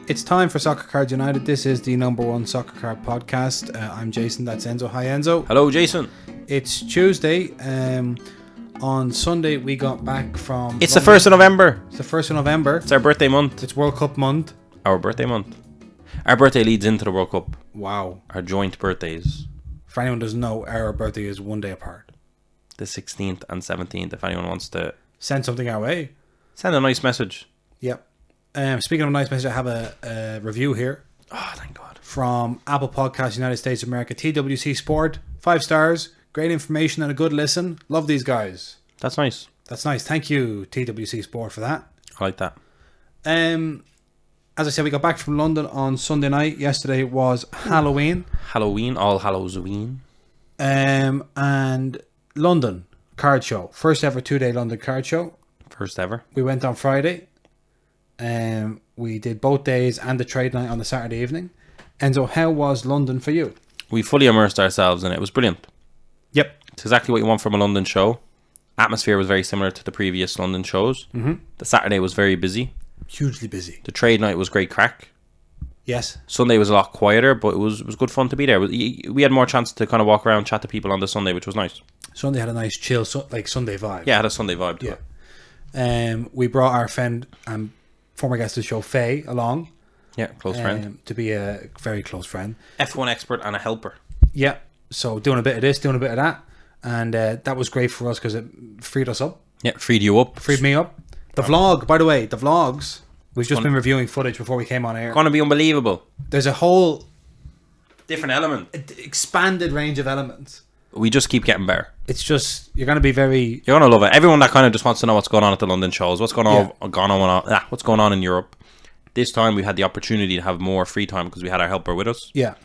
It's time for Soccer Cards United. This is the #1 soccer card podcast. I'm Jason. That's Enzo. Hi, Enzo. Hello, Jason. It's Tuesday. On Sunday, we got back from... It's London. the 1st of November. It's the 1st of November. It's our birthday month. It's World Cup month. Our birthday month. Our birthday leads into the World Cup. Wow. Our joint birthdays. For anyone who doesn't know, our birthday is one day apart. The 16th and 17th, if anyone wants to... Send something our way. Send a nice message. Yep. Speaking of a nice message, I have a review here. Oh, thank God. From Apple Podcasts, United States of America. TWC Sport. 5 stars. Great information and a good listen. Love these guys. That's nice. That's nice. Thank you, TWC Sport, for that. I like that. As I said, we got back from London on Sunday night. Yesterday was Halloween. Halloween. All Halloween. And London card show. First ever 2-day London card show. First ever. We went on Friday. We did both days and the trade night on the Saturday evening. Enzo, how was London for you? We fully immersed ourselves in it. It was brilliant. Yep. It's exactly what you want from a London show. Atmosphere was very similar to the previous London shows. Mm-hmm. The Saturday was very busy. Hugely busy. The trade night was great crack. Yes. Sunday was a lot quieter, but it was good fun to be there. We had more chance to kind of walk around, chat to people on the Sunday, which was nice. Sunday had a nice chill, like Sunday vibe. Yeah, it had a Sunday vibe to it. We brought our friend and former guest of the show, Faye, along. Yeah, close friend. To be a very close friend. F1 expert and a helper. Yeah. So doing a bit of this, doing a bit of that. And that was great for us because it freed us up. Yeah, freed you up. Freed me up. The vlog, by the way, the vlogs, we've just been reviewing footage before we came on air. Going to be unbelievable. There's a whole... different element. Expanded range of elements. We just keep getting better. It's just, you're going to be very... You're going to love it. Everyone that kind of just wants to know what's going on at the London shows, what's going on in Europe. This time we had the opportunity to have more free time because we had our helper with us. Yeah.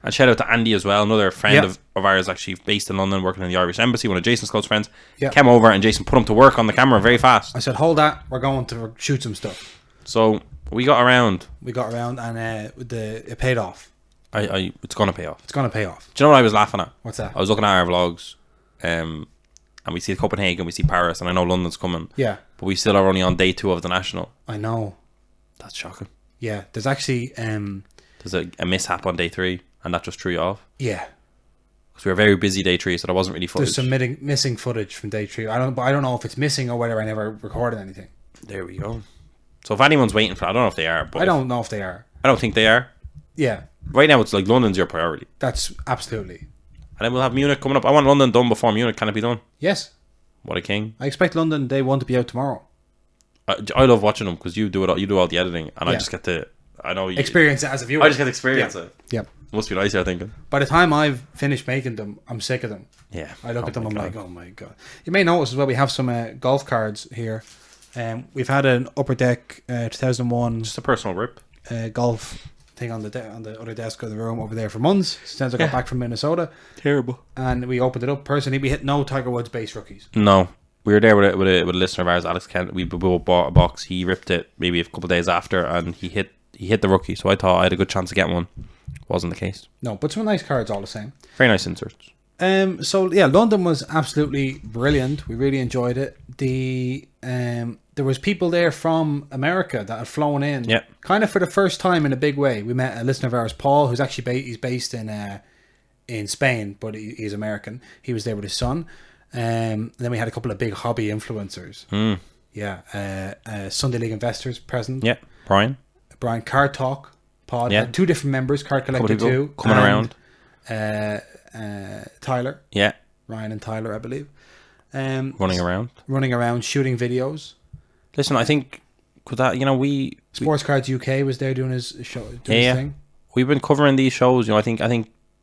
And shout out to Andy as well, another friend of ours actually based in London, working in the Irish Embassy, one of Jason's close friends. Yeah. Came over and Jason put him to work on the camera very fast. I said, hold that, we're going to shoot some stuff. So we got around. And it paid off. It's going to pay off. It's going to pay off. Do you know what I was laughing at? What's that? I was looking at our vlogs, and we see Copenhagen, we see Paris, and I know London's coming. Yeah. But we still are only on day 2 of the National. I know. That's shocking. Yeah. There's actually... There's a mishap on day 3, and that just threw you off. Yeah. Because we were very busy day 3, so there wasn't really footage. There's some missing footage from day 3. I don't know if it's missing or whether I never recorded anything. There we go. So if anyone's waiting for it, I don't know if they are. But I don't know if they are. I don't think they are. Yeah. Right now, it's like London's your priority. That's absolutely. And then we'll have Munich coming up. I want London done before Munich. Can it be done? Yes. What a king. I expect London day 1 to be out tomorrow. I love watching them because you do it. You do all the editing, and I just get to. I know you experience it as a viewer. I just get to experience it. Yep. Must be nice, you're thinking. By the time I've finished making them, I'm sick of them. Yeah. I look at them, I'm like, oh my God. You may notice as well, we have some golf cards here. We've had an Upper Deck 2001. Just a personal rip. Golf thing on the other desk of the room over there for months since I got back from Minnesota. Terrible. And we opened it up. Personally, we hit no Tiger Woods base rookies. No. We were there with a listener of ours, Alex Kent. We both bought a box. He ripped it maybe a couple of days after, and he hit the rookie. So I thought I had a good chance of getting one. Wasn't the case. No, but some nice cards all the same. Very nice inserts. So yeah, London was absolutely brilliant. We really enjoyed it. There was people there from America that had flown in, kind of for the first time in a big way. We met a listener of ours, Paul, who's actually he's based in Spain, but he's American. He was there with his son. Then we had a couple of big hobby influencers. Yeah, Sunday League investors present. Yeah, Brian Card Talk Pod had 2 different members. Card Collector 2 coming around. Tyler. Yeah, Ryan and Tyler, I believe. Running around, shooting videos. Listen, I think could that Sports Cards UK was there doing his show. His thing. We've been covering these shows. I think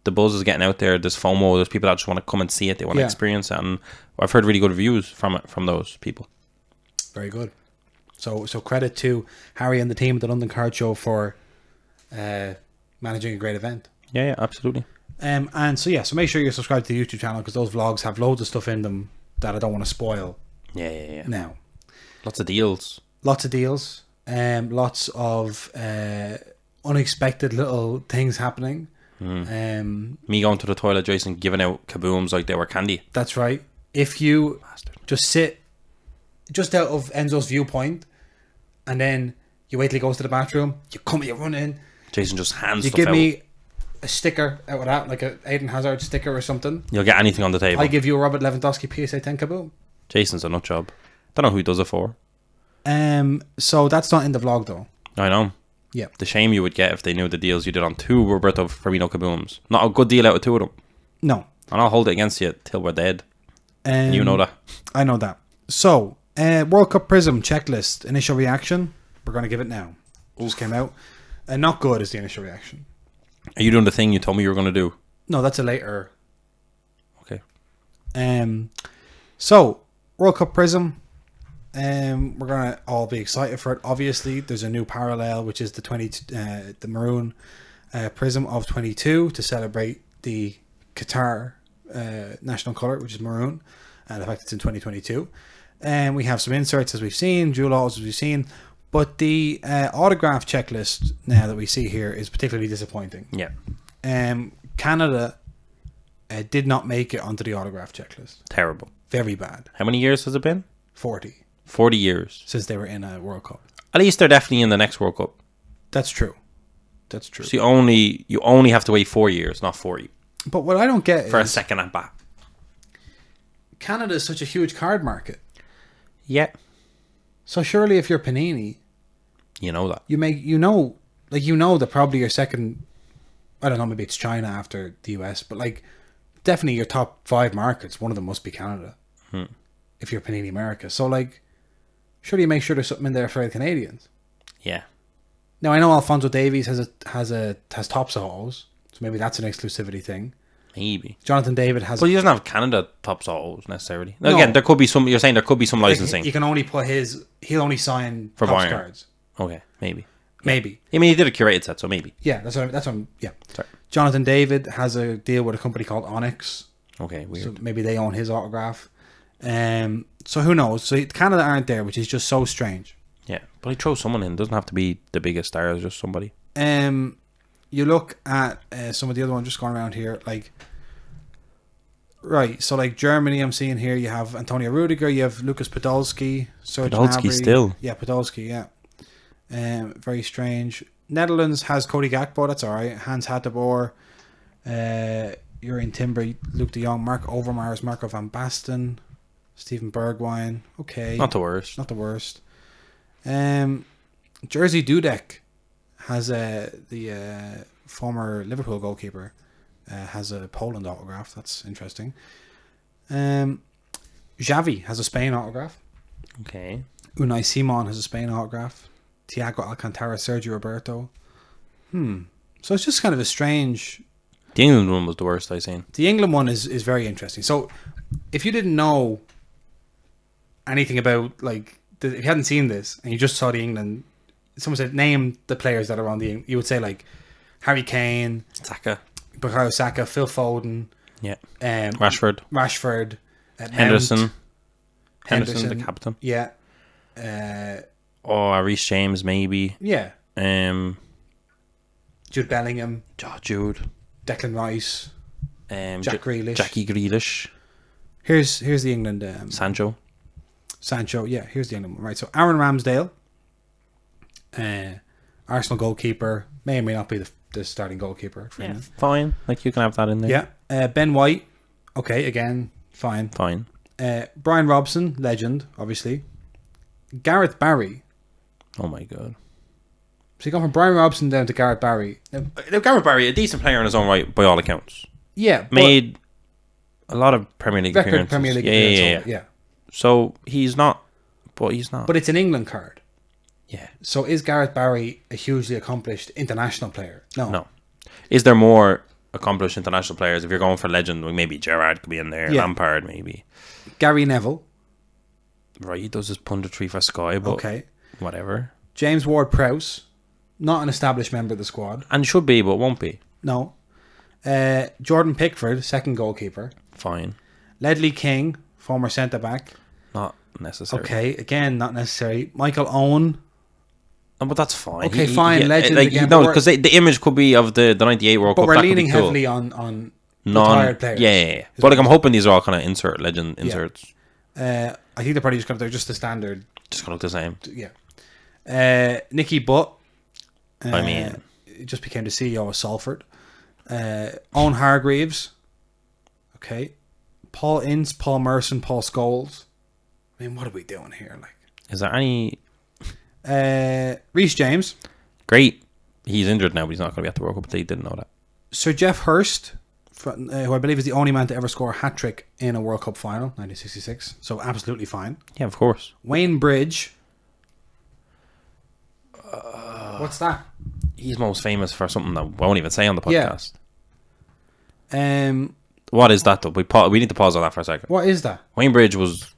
the buzz is getting out there. There's FOMO. There's people that just want to come and see it. They want to experience it, and I've heard really good reviews from those people. Very good. So credit to Harry and the team at the London Card Show for managing a great event. Yeah, absolutely. And so make sure you're subscribed to the YouTube channel because those vlogs have loads of stuff in them that I don't want to spoil. Yeah. Now, lots of deals. Lots of unexpected little things happening. Me going to the toilet, Jason giving out kabooms like they were candy. That's right. If you just sit just out of Enzo's viewpoint, and then You wait till he goes to the bathroom. You run in. Jason just hands You stuff give out. me a sticker out of that, like a Aiden Hazard sticker or something. You'll get anything on the table. I give you a Robert Lewandowski PSA 10 kaboom. Jason's a nut job. Don't know who he does it for. So that's not in the vlog though. I know. Yeah. The shame you would get if they knew the deals you did on 2 Roberto Firmino kabooms. Not a good deal out of 2 of them. No. And I'll hold it against you till we're dead. You know that. I know that. So, World Cup Prism checklist. Initial reaction. We're going to give it now. Just came out. Not good is the initial reaction. Are you doing the thing you told me you were going to do? No, that's a later. Okay. So, World Cup Prism. We're gonna all be excited for it. Obviously, there's a new parallel, which is the maroon prism of 22 to celebrate the Qatar national color, which is maroon, and the fact it's in 2022. And we have some inserts as we've seen, jewel autos as we've seen, but the autograph checklist now that we see here is particularly disappointing. Yeah. Canada did not make it onto the autograph checklist. Terrible. Very bad. How many years has it been? 40. 40 years. Since they were in a World Cup. At least they're definitely in the next World Cup. That's true. That's true. So you only have to wait 4 years, not 40. But what I don't get for is... a second at bat. Canada is such a huge card market. Yeah. So surely if you're Panini... You know that. You know that probably your second... I don't know, maybe it's China after the US, but like definitely your top 5 markets, one of them must be Canada. If you're Panini America. So like, surely you make sure there's something in there for the Canadians. Yeah. Now I know Alphonso Davies has tops autos, so maybe that's an exclusivity thing. Maybe. Jonathan David has... But he doesn't have Canada tops autos necessarily. No. Again, there could be some... You're saying there could be some licensing. You can only put his... He'll only sign for tops Bayern. cards. Okay, maybe. Maybe. I mean, he did a curated set, so maybe. Yeah, that's what I'm... Yeah. Sorry. Jonathan David has a deal with a company called Onyx. Okay, weird. So maybe they own his autograph. So who knows? So Canada aren't there, which is just so strange. Yeah, but he throws someone in. It doesn't have to be the biggest stars, just somebody. You look at some of the other ones just going around here, like... Right, so like Germany, I'm seeing here, you have Antonio Rudiger, you have Lucas Podolski, Serge Podolski Gnabry. still? Yeah, Podolski, yeah. Very strange. Netherlands has Cody Gakpo, that's alright. Hans Hateboer, Urian Timber, Luke de Jong, Mark Overmars, Marco van Basten, Steven Bergwijn. Okay. Not the worst. Not the worst. Jerzy Dudek has the former Liverpool goalkeeper has a Poland autograph. That's interesting. Xavi has a Spain autograph. Okay. Unai Simon has a Spain autograph. Thiago Alcantara, Sergio Roberto. So it's just kind of a strange... The England one was the worst I've seen. The England one is very interesting. So if you didn't know anything about, like, if you hadn't seen this and you just saw the England, someone said, name the players that are on the... You would say, like, Harry Kane, Saka, Bukayo Saka, Phil Foden, yeah, Rashford, Henderson, Henderson, the captain, yeah, Reece James maybe, yeah, Jude Bellingham, Jude, Declan Rice, Jackie Grealish. Here's the England Sancho, yeah, here's the England one, right? So Aaron Ramsdale, Arsenal goalkeeper, may or may not be the starting goalkeeper for England. Fine, like you can have that in there. Yeah, Ben White, okay, again, fine. Brian Robson, legend, obviously. Gareth Barry. Oh my god. So you go from Brian Robson down to Gareth Barry. Now, Gareth Barry, a decent player in his own right, by all accounts. Yeah. Made a lot of Premier League appearances. Premier League appearances. Yeah. So he's not, but he's not. But it's an England card. Yeah. So is Gareth Barry a hugely accomplished international player? No. Is there more accomplished international players? If you're going for legend, like maybe Gerrard could be in there, Lampard maybe. Gary Neville. Right, he does his punditry for Sky, but okay, whatever. James Ward-Prowse, not an established member of the squad. And should be, but won't be. No. Jordan Pickford, second goalkeeper. Fine. Ledley King, former centre-back. Not necessary. Okay, again, not necessary. Michael Owen. No, but that's fine. Okay, fine, legend like, again. No, because the image could be of the 98 World Cup. But we're leaning heavily on retired players. Yeah. But like, I'm hoping these are all kind of legend inserts. I think they're probably just the standard. Just going to look the same. Yeah. Nicky Butt. I mean, he just became the CEO of Salford. Owen Hargreaves. Okay. Paul Ince, Paul Merson, Paul Scholes. I mean, what are we doing here? Like, is there any? Reece James. Great. He's injured now, but he's not going to be at the World Cup. They didn't know that. Sir Geoff Hurst, who I believe is the only man to ever score a hat-trick in a World Cup final, 1966. So absolutely fine. Yeah, of course. Wayne Bridge. What's that? He's most famous for something that I won't even say on the podcast. Yeah. What is that though? We need to pause on that for a second. What is that? Wayne Bridge was.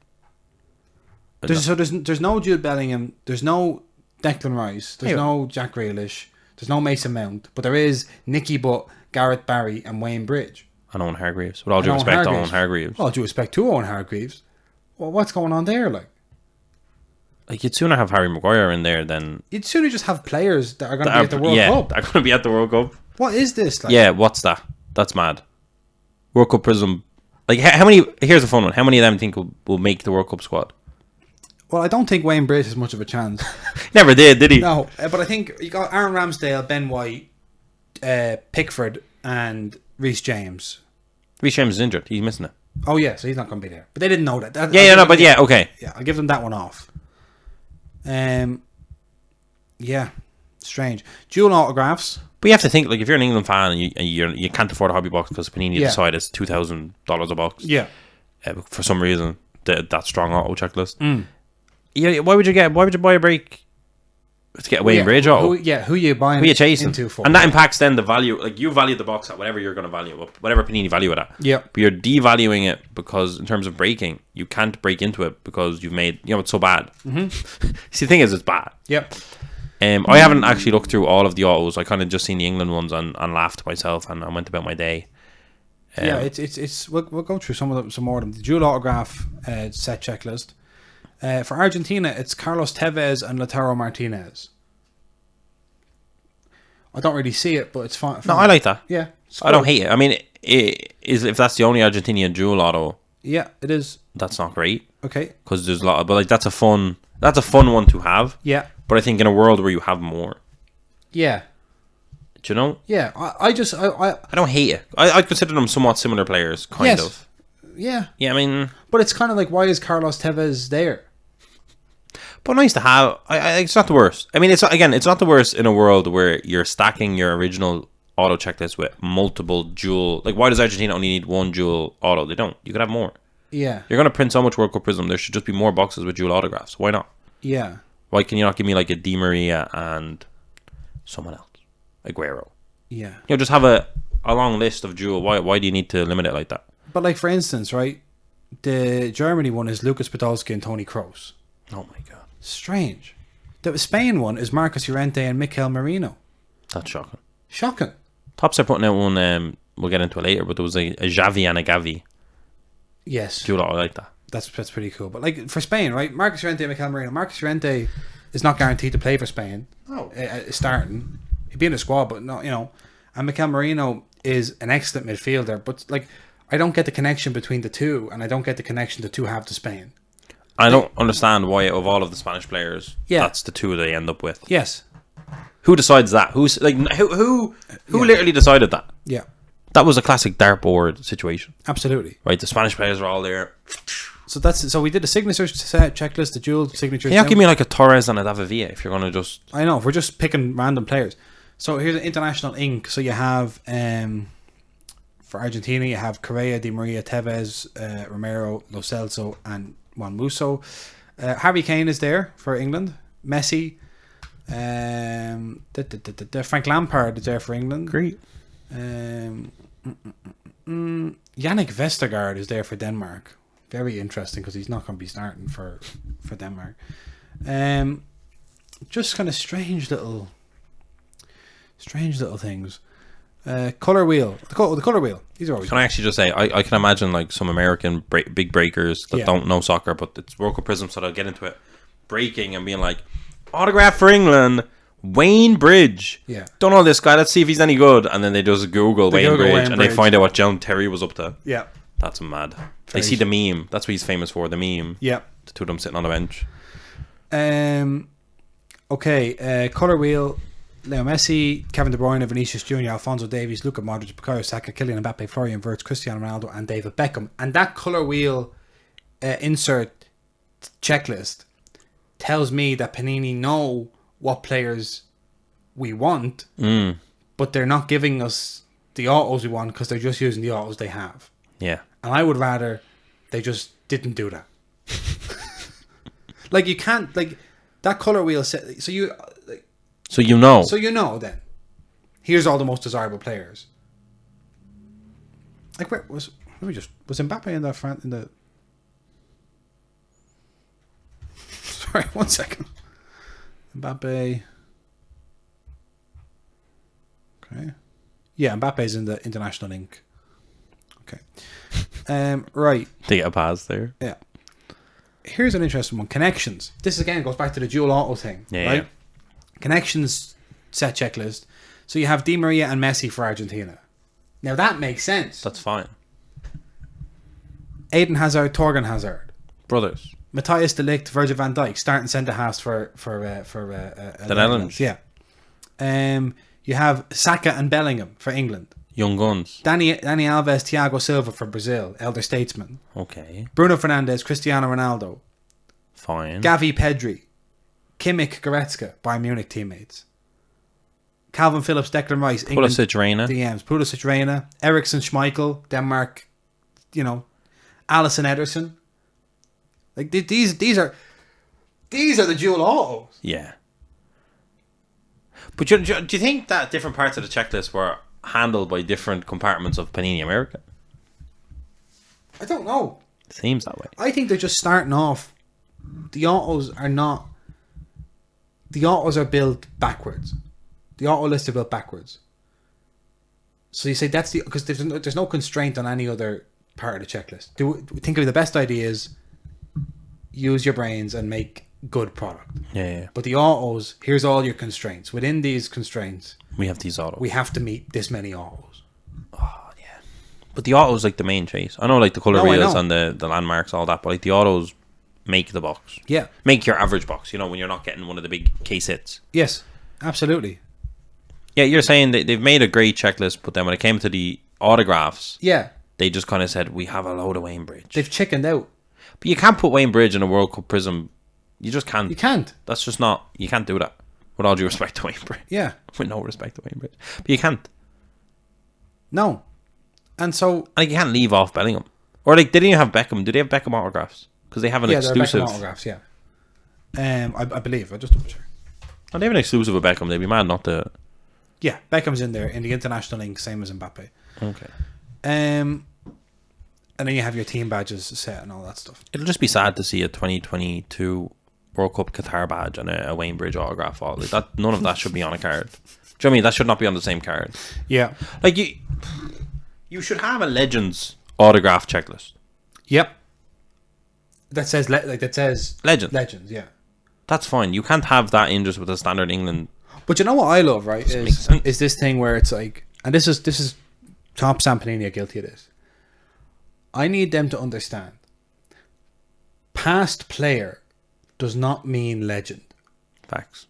There's no Jude Bellingham. There's no Declan Rice. There's no Jack Grealish. There's no Mason Mount. But there is Nicky Butt, Gareth Barry, and Wayne Bridge. And Owen Hargreaves. With all due respect to Owen Hargreaves. All due respect to Owen Hargreaves. Well, what's going on there, like? Like, you'd sooner have Harry Maguire in there than... You'd sooner just have players that are going to be at the World Cup. Yeah, they're going to be at the World Cup. What is this? Like? Yeah, what's that? That's mad. World Cup Prizm. Like, how many... Here's a fun one. How many of them think will make the World Cup squad? Well, I don't think Wayne Bridge has much of a chance. Never did he? No, but I think you got Aaron Ramsdale, Ben White, Pickford, and Reece James. Reece James is injured. He's missing it. Oh, yeah, so he's not going to be there. But they didn't know that. Okay. Yeah, I'll give them that one off. Yeah, strange. Dual autographs. But you have to think, like, if you're an England fan and you can't afford a hobby box because Panini decide it's $2,000 a box. Yeah. For some reason, that strong auto checklist. Yeah, why would you buy a break to get Wayne Bridge auto? Who you buying? Who you chasing? Into for? And that impacts then the value. Like, you value the box at whatever you're going to value up, whatever Panini value it at. Yeah. But you're devaluing it because in terms of breaking, you can't break into it because you've made, it's so bad. Mm-hmm. See, the thing is, it's bad. Yep. I haven't actually looked through all of the autos. I kind of just seen the England ones and laughed to myself, and I went about my day. Yeah, it's we'll go through some more of them. The dual autograph set checklist. For Argentina, it's Carlos Tevez and Lautaro Martinez. I don't really see it, but it's fine. No, I like that. Yeah, I don't hate it. I mean, if that's the only Argentinian dual auto, yeah, it is. That's not great. Okay, because there's a lot, but like that's a fun one to have. Yeah, but I think in a world where you have more, yeah, do you know? Yeah, I don't hate it. I consider them somewhat similar players, kind of. Yeah. Yeah, I mean, but it's kind of like, why is Carlos Tevez there? But nice to have. It's not the worst. I mean, it's not the worst in a world where you're stacking your original auto checklist with multiple dual. Like, why does Argentina only need one dual auto? They don't. You could have more. Yeah. You're going to print so much World Prizm. There should just be more boxes with dual autographs. Why not? Yeah. Why can you not give me like a Di Maria and someone else? Aguero. Yeah. Just have a long list of dual. Why do you need to limit it like that? But like, for instance, right, the Germany one is Lucas Podolski and Toni Kroos. Oh my god. Strange. The Spain one is Marcus Llorente and Mikel Merino. That's shocking. Shocking. Tops are putting out one, we'll get into it later, but there was a Xavi and a Gavi. Yes. Dual auto like that. That's pretty cool. But like, for Spain, right, Marcus Llorente and Mikel Merino. Marcus Llorente is not guaranteed to play for Spain. Oh. Starting. He'd be in the squad, but not, and Mikel Merino is an excellent midfielder, but like, I don't get the connection between the two, and I don't get the connection the two have to Spain. I don't understand why, of all of the Spanish players, that's the two they end up with. Yes. Who decides that? Who's like who literally decided that? Yeah. That was a classic dartboard situation. Absolutely. Right, the Spanish players are all there. So we did the signature checklist, the dual signatures. Can you give me like a Torres and a David Villa if you're going to just... I know, if we're just picking random players. So here's an international ink. So you have, for Argentina, you have Correa, Di Maria, Tevez, Romero, Lo Celso, and Juan Musso. Harry Kane is there for England. Messi. Frank Lampard is there for England. Great. Yannick Vestergaard is there for Denmark. Very interesting because he's not going to be starting for Denmark. Just kind of strange little things. Color wheel. The color wheel. These are always. Can I actually just say I can imagine like some American big breakers that don't know soccer, but it's World Cup Prizm, so they'll get into it, breaking and being like, autograph for England, Wayne Bridge. Yeah. Don't know this guy. Let's see if he's any good. And then they just Google Wayne Bridge and they find out what John Terry was up to. Yeah. That's mad. They see the meme. That's what he's famous for. The meme. Yeah. The two of them sitting on a bench. Okay, color wheel. Leo Messi, Kevin De Bruyne, Vinicius Junior, Alfonso Davies, Luka Modric, Bukayo Saka, Kylian Mbappe, Florian Wirtz, Cristiano Ronaldo, and David Beckham. And that color wheel insert checklist tells me that Panini know what players we want, but they're not giving us the autos we want because they're just using the autos they have. Yeah. And I would rather they just didn't do that. Like, you can't, like, that color wheel set, so you know then. Here's all the most desirable players. Like, was Mbappe in that front in the... Sorry, 1 second. Mbappe. Okay. Yeah, Mbappe's in the international link. Okay. Right. They get a pass there. Yeah. Here's an interesting one. Connections. This again goes back to the dual auto thing. Yeah. Right? Yeah. Connections set checklist. So you have Di Maria and Messi for Argentina. Now that makes sense. That's fine. Eden Hazard, Torgan Hazard. Brothers. Matthias de Ligt, Virgil van Dijk, starting centre halves for the Netherlands. Yeah. You have Saka and Bellingham for England. Young guns. Dani Alves, Thiago Silva for Brazil, elder statesman. Okay. Bruno Fernandes, Cristiano Ronaldo. Fine. Gavi, Pedri. Kimmich, Goretzka, Bayern Munich teammates. Calvin Phillips, Declan Rice, England Pulisic, Reina. DMs. Pulisic, Reina. Eriksson, Schmeichel, Denmark. Alisson, Ederson. Like these are the dual autos. Yeah. But do you think that different parts of the checklist were handled by different compartments of Panini America? I don't know. It seems that way. I think they're just starting off. The autos are built backwards. The auto lists are built backwards. So you say that's because there's no constraint on any other part of the checklist. Think of the best idea is use your brains and make good product. Yeah. But the autos, here's all your constraints. Within these constraints, we have these autos. We have to meet this many autos. Oh yeah. But the autos like the main chase. I know like the colour wheels and the landmarks, all that, but like the autos make the box. Yeah. Make your average box, when you're not getting one of the big case hits. Yes, absolutely. Yeah, you're saying that they've made a great checklist, but then when it came to the autographs, they just kind of said, we have a load of Wayne Bridge. They've chickened out. But you can't put Wayne Bridge in a World Cup Prism. You just can't. You can't. That's just not... You can't do that. With all due respect to Wayne Bridge. Yeah. With no respect to Wayne Bridge. But you can't. No. And so... Like, you can't leave off Bellingham. Or, like, they didn't even have Beckham. Do they have Beckham autographs? Because they have an exclusive... Yeah, Beckham autographs, yeah. I believe. I'll just double check. Oh, they have an exclusive with Beckham. They'd be mad not to... Yeah, Beckham's in there in the international link, same as Mbappe. Okay. And then you have your team badges set and all that stuff. It'll just be sad to see a 2022 World Cup Qatar badge and a Wayne Bridge autograph. Like that, none of that should be on a card. Do you know what I mean? That should not be on the same card. Yeah. Like you should have a Legends autograph checklist. Yep. That says Legends. Legends, yeah. That's fine. You can't have that in just with a standard England. But you know what I love, right? Is this thing where it's like, and this is Top Sam Panini are guilty of this. I need them to understand. Past player does not mean legend. Facts.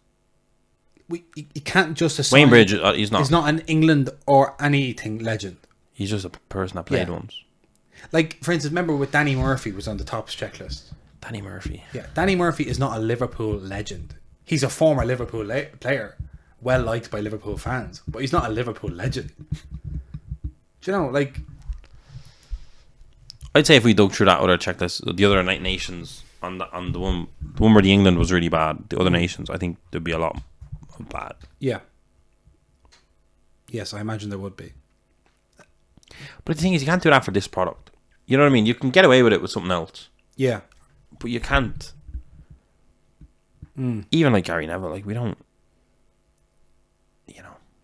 You can't just assign... Wayne Bridge, he's not. He's not an England or anything legend. He's just a person that played once. Like, for instance, remember with Danny Murphy was on the Topps checklist. Danny Murphy. Yeah, Danny Murphy is not a Liverpool legend. He's a former Liverpool player, well liked by Liverpool fans, but he's not a Liverpool legend. Do you know, like... I'd say if we dug through that other checklist, the other nations on the one where the England was really bad, the other nations, I think there'd be a lot of bad. Yeah. Yes, I imagine there would be. But the thing is, you can't do that for this product. You know what I mean? You can get away with it with something else. Yeah. But you can't. Even like Gary Neville, like we don't.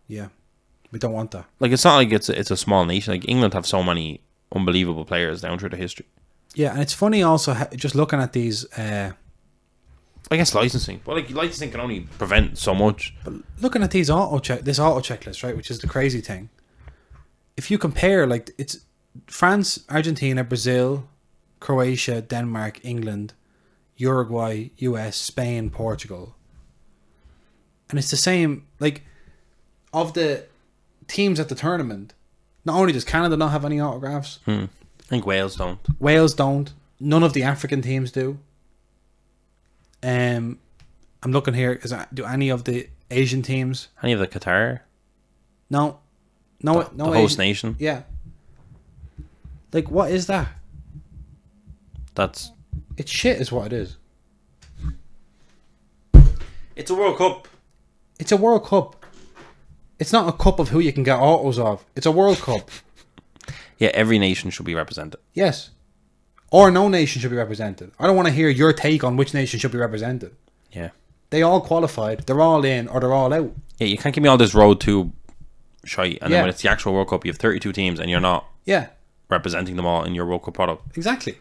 Yeah. We don't want that. Like it's not like it's a small nation. Like England have so many unbelievable players down through the history. Yeah, and it's funny also just looking at these. I guess licensing, but like licensing can only prevent so much. But looking at these auto checklist, right, which is the crazy thing. If you compare, like it's France, Argentina, Brazil, Croatia, Denmark, England, Uruguay, US, Spain, Portugal. And it's the same, like, of the teams at the tournament, not only does Canada not have any autographs, I think Wales don't. Wales don't. None of the African teams do. I'm looking here. Do any of the Asian teams? Any of the Qatar? No. The host Asian, nation? Yeah. Like, what is that? That's... It's shit is what it is. It's a World Cup. It's a World Cup. It's not a cup of who you can get autos of. It's a World Cup. Yeah, every nation should be represented. Yes. Or no nation should be represented. I don't want to hear your take on which nation should be represented. Yeah. They all qualified. They're all in or they're all out. Yeah, you can't give me all this road to shite. And then when it's the actual World Cup, you have 32 teams and you're not representing them all in your World Cup product. Exactly.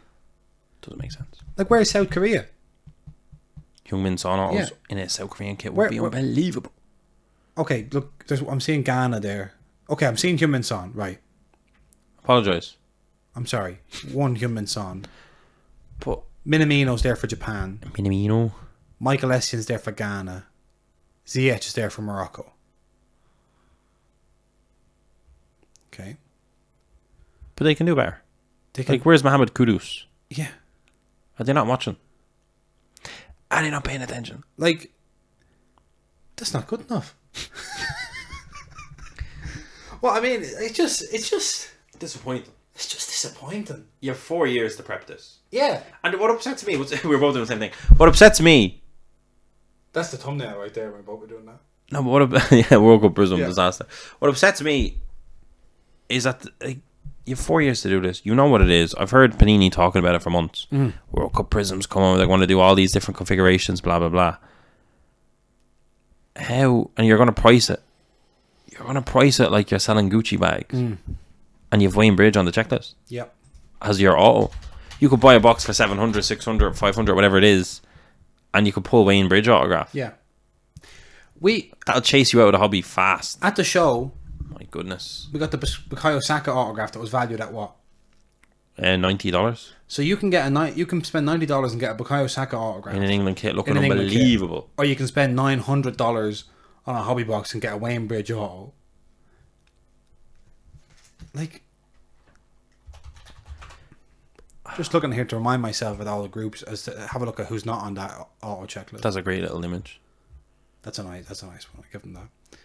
Doesn't make sense. Like, where's South Korea? Heung-min Son autos in a South Korean kit would be unbelievable. Okay, look, I'm seeing Ghana there. Okay, I'm seeing Heung-min Son, right. Apologise. I'm sorry. One Heung-min Son. But Minamino's there for Japan. Minamino. Michael Essien's there for Ghana. Ziyech is there for Morocco. Okay. But they can do better. They can, like, where's Mohamed Kudus? Yeah. Are they not watching? Are they not paying attention? Like, that's not good enough. Well, I mean, it's just Disappointing. It's just disappointing. You have 4 years to prep this. Yeah. And what upsets me, we're both doing the same thing. What upsets me... That's the thumbnail right there. We're both doing that. No, but yeah, World Cup Prizm disaster. What upsets me is that you have 4 years to do this. You know what it is. I've heard Panini talking about it for months. World Cup Prizm's come on. They want to do all these different configurations, blah, blah, blah. How? And you're going to price it. You're going to price it like you're selling Gucci bags. And you have Wayne Bridge on the checklist. Yep. As your auto. You could buy a box for 700, 600, 500, whatever it is. And you could pull Wayne Bridge autograph. Yeah. That'll chase you out of the hobby fast. At the show... My goodness. We got the Bukayo Saka autograph that was valued at what? $90. So you can you can spend $90 and get a Bukayo Saka autograph In an England kit looking unbelievable. Or you can spend $900 on a hobby box and get a Wayne Bridge auto. Like, just looking here to remind myself with all the groups as to have a look at who's not on that auto checklist. That's a great little image. That's a nice one. I give them that.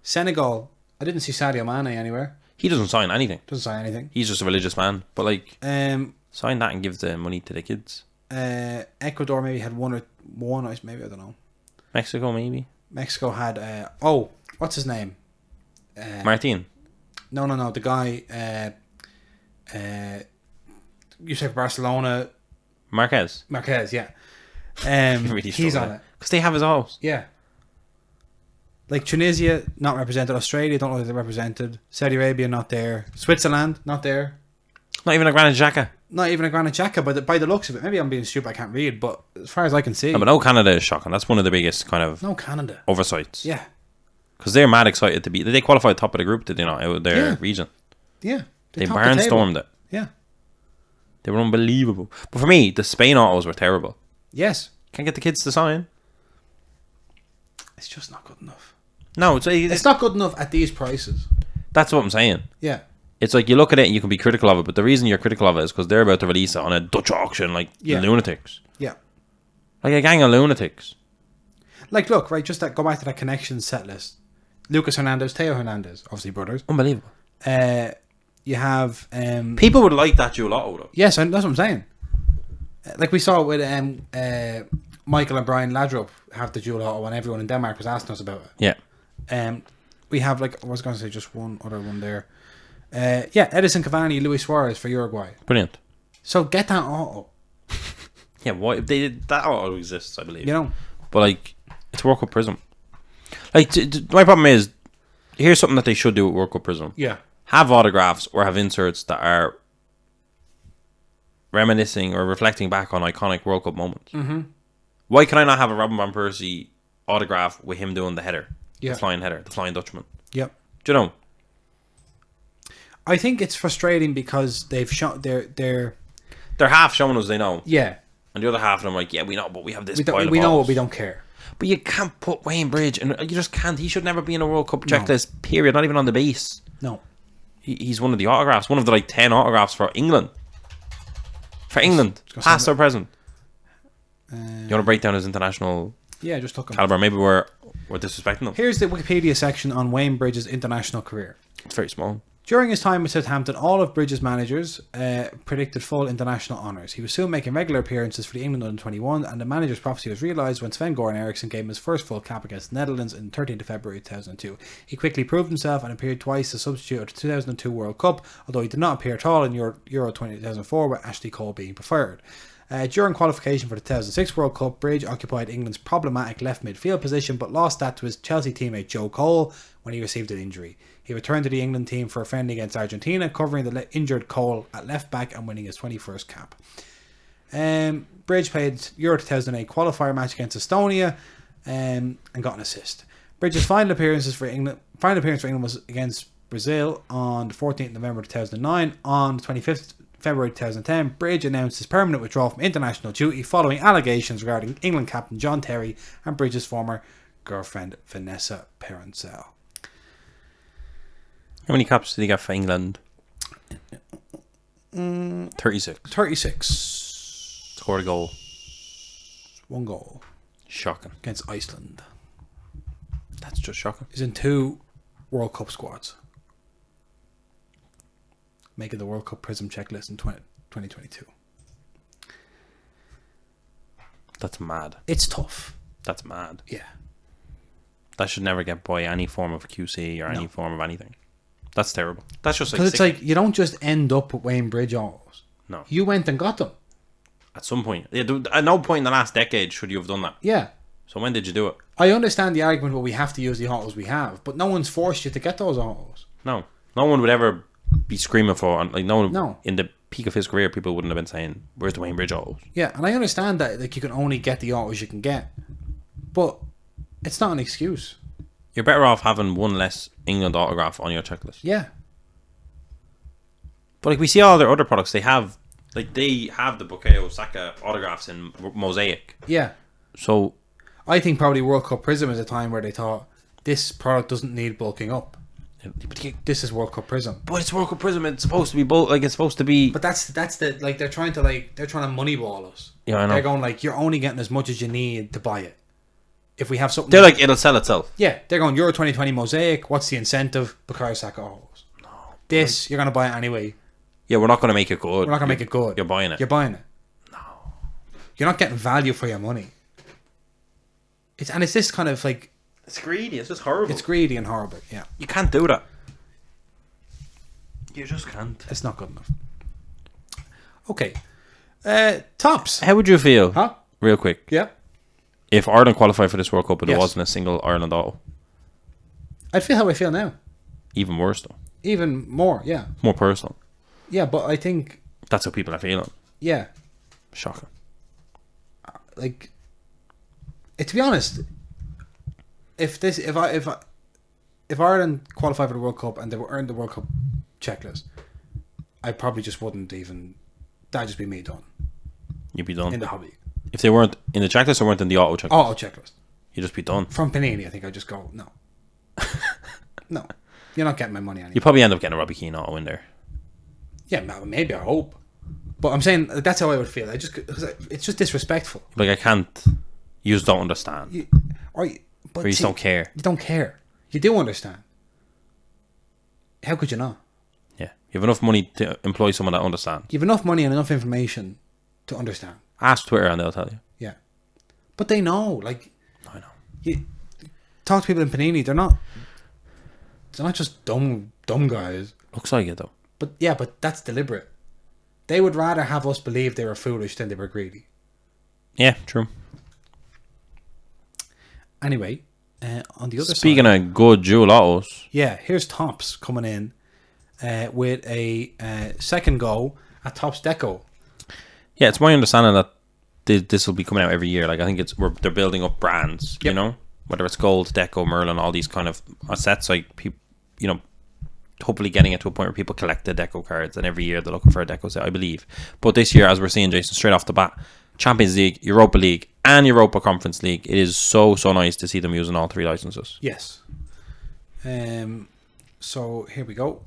Senegal. I didn't see Sadio Mane anywhere. He doesn't sign anything. Doesn't sign anything. He's just a religious man. But like, sign that and give the money to the kids. Ecuador maybe had one, maybe, I don't know. Mexico maybe. Mexico had what's his name? Martin. No. The guy. You said Barcelona. Marquez, yeah. really he's on it because they have his alls. Yeah. Like Tunisia, not represented. Australia, don't know if they're represented. Saudi Arabia, not there. Switzerland, not there. Not even a Granit Xhaka. Not even a Granit Xhaka, but by the looks of it, maybe I'm being stupid. I can't read, but as far as I can see, No, but no Canada is shocking. That's one of the biggest kind of Canada oversights. Yeah, because they're mad excited to be. Did they qualify top of the group? Did they not out of their region? Yeah, they barnstormed it. Yeah, they were unbelievable. But for me, the Spain autos were terrible. Yes, can't get the kids to sign. It's just not good enough. No, it's not good enough at these prices. That's what I'm saying. Yeah. It's like you look at it and you can be critical of it, but the reason you're critical of it is because they're about to release it on a Dutch auction like the lunatics. Yeah. Like a gang of lunatics. Like, look, right, just go back to that connection set list. Lucas Hernandez, Teo Hernandez, obviously brothers. Unbelievable. You have... people would like that dual auto, though. Yes, that's what I'm saying. Like we saw with Michael and Brian Ladrup have the dual auto and everyone in Denmark was asking us about it. Yeah. We have, like, I was going to say just one other one there. Edison Cavani, Luis Suarez for Uruguay. Brilliant. So get that auto. Yeah, why if they did that auto exists, I believe. You know, but like it's World Cup Prizm. Like my problem is, here's something that they should do with World Cup Prizm. Yeah, have autographs or have inserts that are reminiscing or reflecting back on iconic World Cup moments. Mm-hmm. Why can I not have a Robin van Persie autograph with him doing the header, the flying header, the flying Dutchman? Yep. Do you know? I think it's frustrating because they've shown they're half showing us they know. Yeah. And the other half of them like, yeah, we know, but we have this. We know what we don't care. But you can't put Wayne Bridge, and you just can't. He should never be in a World Cup checklist. Period. Not even on the base. No. He's one of the autographs. One of the 10 autographs for England. For England, past or present. You want to break down his international? Yeah, just look. Caliber. Maybe we're disrespecting him. Here's the Wikipedia section on Wayne Bridge's international career. It's very small. During his time with Southampton, all of Bridges' managers predicted full international honours. He was soon making regular appearances for the England under-21, and the manager's prophecy was realised when Sven-Goran Eriksson gave him his first full cap against the Netherlands on 13th of February 2002. He quickly proved himself and appeared twice as substitute at the 2002 World Cup, although he did not appear at all in Euro 2004, with Ashley Cole being preferred. During qualification for the 2006 World Cup, Bridge occupied England's problematic left midfield position, but lost that to his Chelsea teammate Joe Cole when he received an injury. He returned to the England team for a friendly against Argentina, covering the injured Cole at left back and winning his 21st cap. Bridge played Euro 2008 qualifier match against Estonia and got an assist. Bridge's final appearance for England was against Brazil on the 14th November 2009. On the 25th February 2010, Bridge announced his permanent withdrawal from international duty following allegations regarding England captain John Terry and Bridge's former girlfriend Vanessa Perencel. How many caps did he get for England? 36. 36. Scored a goal. 1 goal. Shocking. Against Iceland. That's just shocking. He's in 2 World Cup squads. Making the World Cup Prizm checklist in 2022. That's mad. It's tough. That's mad. Yeah. That should never get by any form of QC or any form of anything. That's terrible. That's just like... Because it's like, you don't just end up with Wayne Bridge autos. No. You went and got them. At some point. Yeah, at no point in the last decade should you have done that. Yeah. So when did you do it? I understand the argument, well, we have to use the autos we have, but no one's forced you to get those autos. No. No one would ever be screaming for... Like, No. In the peak of his career, people wouldn't have been saying, where's the Wayne Bridge autos? Yeah, and I understand that you can only get the autos you can get. But it's not an excuse. You're better off having one less England autograph on your checklist. Yeah. But we see all their other products. They have the Bukayo Saka autographs in mosaic. Yeah. So I think probably World Cup Prizm is a time where they thought this product doesn't need bulking up. This is World Cup Prizm. But it's World Cup Prizm. It's supposed to be both. It's supposed to be. But that's the they're trying to moneyball us. Yeah, I know. They're going you're only getting as much as you need to buy it. If we have something, they're it'll sell itself. Yeah, they're going Euro 2020 mosaic. What's the incentive? Bukayo Saka autos. No. This you're gonna buy it anyway. Yeah, we're not going to make it good. We're not going to make it good. You're buying it. You're buying it. No. You're not getting value for your money. It's this kind of It's greedy. It's just horrible. It's greedy and horrible, yeah. You can't do that. You just can't. It's not good enough. Okay. Tops. How would you feel? Huh? Real quick. Yeah. If Ireland qualified for this World Cup but there wasn't a single Ireland auto. I'd feel how I feel now. Even worse, though. Even more, yeah. More personal. Yeah, but I think... That's how people are feeling. Yeah. Shocking. To be honest, if Ireland qualified for the World Cup and they earned the World Cup checklist, I probably just wouldn't even... That'd just be me done. You'd be done. In the hobby. If they weren't in the checklist or weren't in the auto checklist? Auto checklist. You'd just be done. From Panini, I think I'd just go, no. No. You're not getting my money anymore. You probably end up getting a Robbie Keane auto in there. Yeah, maybe, I hope. But I'm saying that's how I would feel. It's just disrespectful. I can't. You just don't understand. You just don't care. You don't care. You do understand. How could you not? Yeah. You have enough money to employ someone that understands. You have enough money and enough information to understand. Ask Twitter and they'll tell you. Yeah. But they know. I know. You talk to people in Panini, they're not just dumb guys. Looks like it, though. But yeah, but that's deliberate. They would rather have us believe they were foolish than they were greedy. Yeah, true. Anyway, on the other Speaking side... of good dual autos... Yeah, here's Topps coming in with a second go at Topps Deco. Yeah, it's my understanding that this will be coming out every year. I think they're building up brands, yep. Whether it's Gold, Deco, Merlin, all these kind of sets, hopefully getting it to a point where people collect the Deco cards and every year they're looking for a Deco set, I believe. But this year, as we're seeing, Jason, straight off the bat, Champions League, Europa League, and Europa Conference League. It is so nice to see them using all 3 licenses. Yes. So here we go.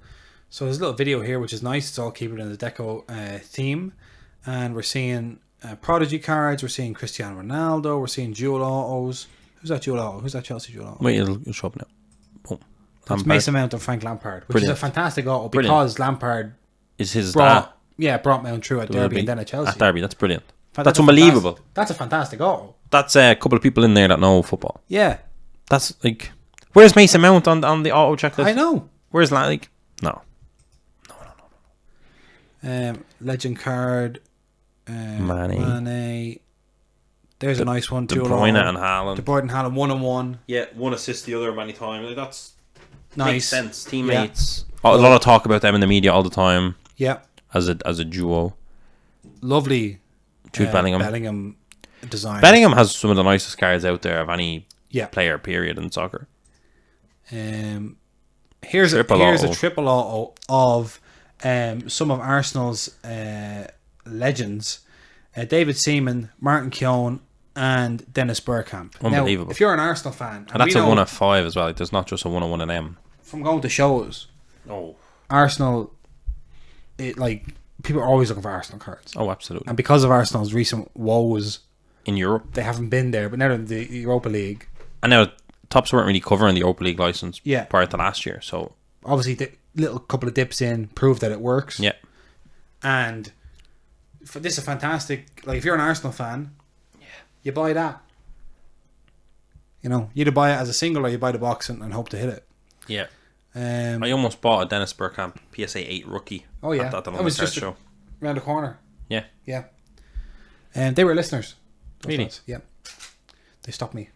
So there's a little video here, which is nice. It's all keeping in the Deco theme. And we're seeing Prodigy cards. We're seeing Cristiano Ronaldo. We're seeing dual autos. Who's that dual auto? Who's that Chelsea dual auto? Wait, it'll show up now. Boom. It's Mason Mount and Frank Lampard, which is a fantastic auto because Lampard is his brought Mount through at Derby and then at Chelsea. At Derby, that's brilliant. That's unbelievable. That's a fantastic auto. That's a couple of people in there that know football. Yeah. That's like, where's Mason Mount on the auto checklist? I know. Where's like, no. Legend card. Mane. There's a nice one. De Bruyne and Haaland. De Bruyne and Haaland 1-on-1. Yeah, one assist the other many times. Like, that's nice. Makes sense. Teammates. Yeah. A lot of talk about them in the media all the time. Yeah. As a duo. Lovely. Jude Bellingham. Bellingham design. Bellingham has some of the nicest cards out there of any player period in soccer. Here's a triple auto of some of Arsenal's legends. David Seaman, Martin Keown, and Dennis Bergkamp. Unbelievable. Now, if you're an Arsenal fan... And that's a 1 of 5 as well. Like, there's not just a 1 of 1 of them. From going to shows, Arsenal... people are always looking for Arsenal cards. Oh, absolutely. And because of Arsenal's recent woes... in Europe. They haven't been there, but now they're in the Europa League. And now, Tops weren't really covering the Europa League license Yeah. prior to last year, so... Obviously, the little couple of dips in prove that it works. Yeah. And this is a fantastic... Like, if you're an Arsenal fan, you buy that. You know, you either buy it as a single or you buy the box and hope to hit it. Yeah. I almost bought a Dennis Bergkamp PSA 8 rookie. Oh, yeah. That was just show. Around the corner. Yeah. Yeah. And they were listeners. Really? Yeah. They stopped me.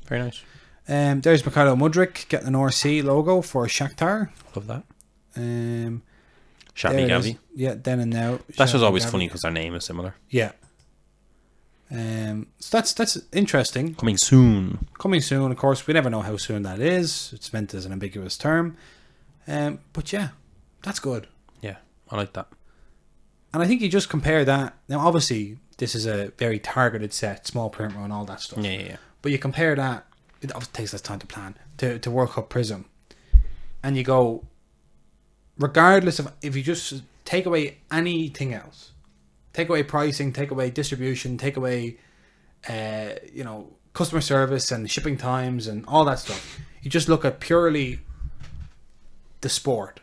Very nice. There's Mikhailo Mudryk getting an RC logo for Shakhtar. Love that. Shabby Gavi. Yeah, then and now. That's just always funny because their name is similar. Yeah. So that's interesting. Coming soon, of course. We never know how soon that is. It's meant as an ambiguous term. But yeah, that's good. Yeah, I like that. And I think you just compare that. Now, obviously, this is a very targeted set, small print run, all that stuff. Yeah. But you compare that, it obviously takes less time to plan, to World Cup Prism. And you go, regardless of, if you just take away anything else, take away pricing, take away distribution, take away, customer service and shipping times and all that stuff. You just look at purely the sport.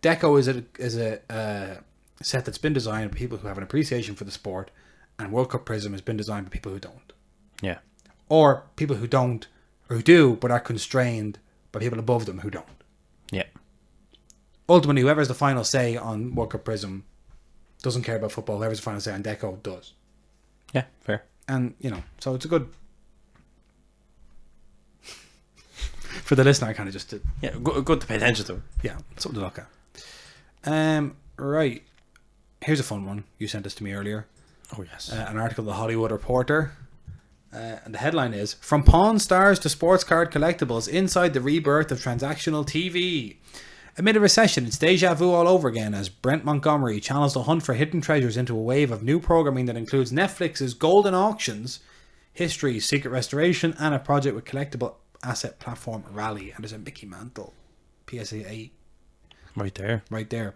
Deco is a set that's been designed by people who have an appreciation for the sport, and World Cup Prism has been designed by people who don't. Yeah. Or people who don't, or who do, but are constrained by people above them who don't. Yeah. Ultimately, whoever's the final say on World Cup Prism doesn't care about football. Whoever's the final say on Deco does. Yeah, fair. And, so it's a good... For the listener, I kind of just did... Yeah, good to pay attention to. Yeah, something to look at. Right. Here's a fun one. You sent this to me earlier. Oh, yes. An article in the Hollywood Reporter. And the headline is, From Pawn Stars to Sports Card Collectibles, Inside the Rebirth of Transactional TV. Amid a recession, it's deja vu all over again as Brent Montgomery channels the hunt for hidden treasures into a wave of new programming that includes Netflix's Golden Auctions, History, Secret Restoration, and a project with collectible asset platform Rally. And there's a Mickey Mantle PSA 8 right there.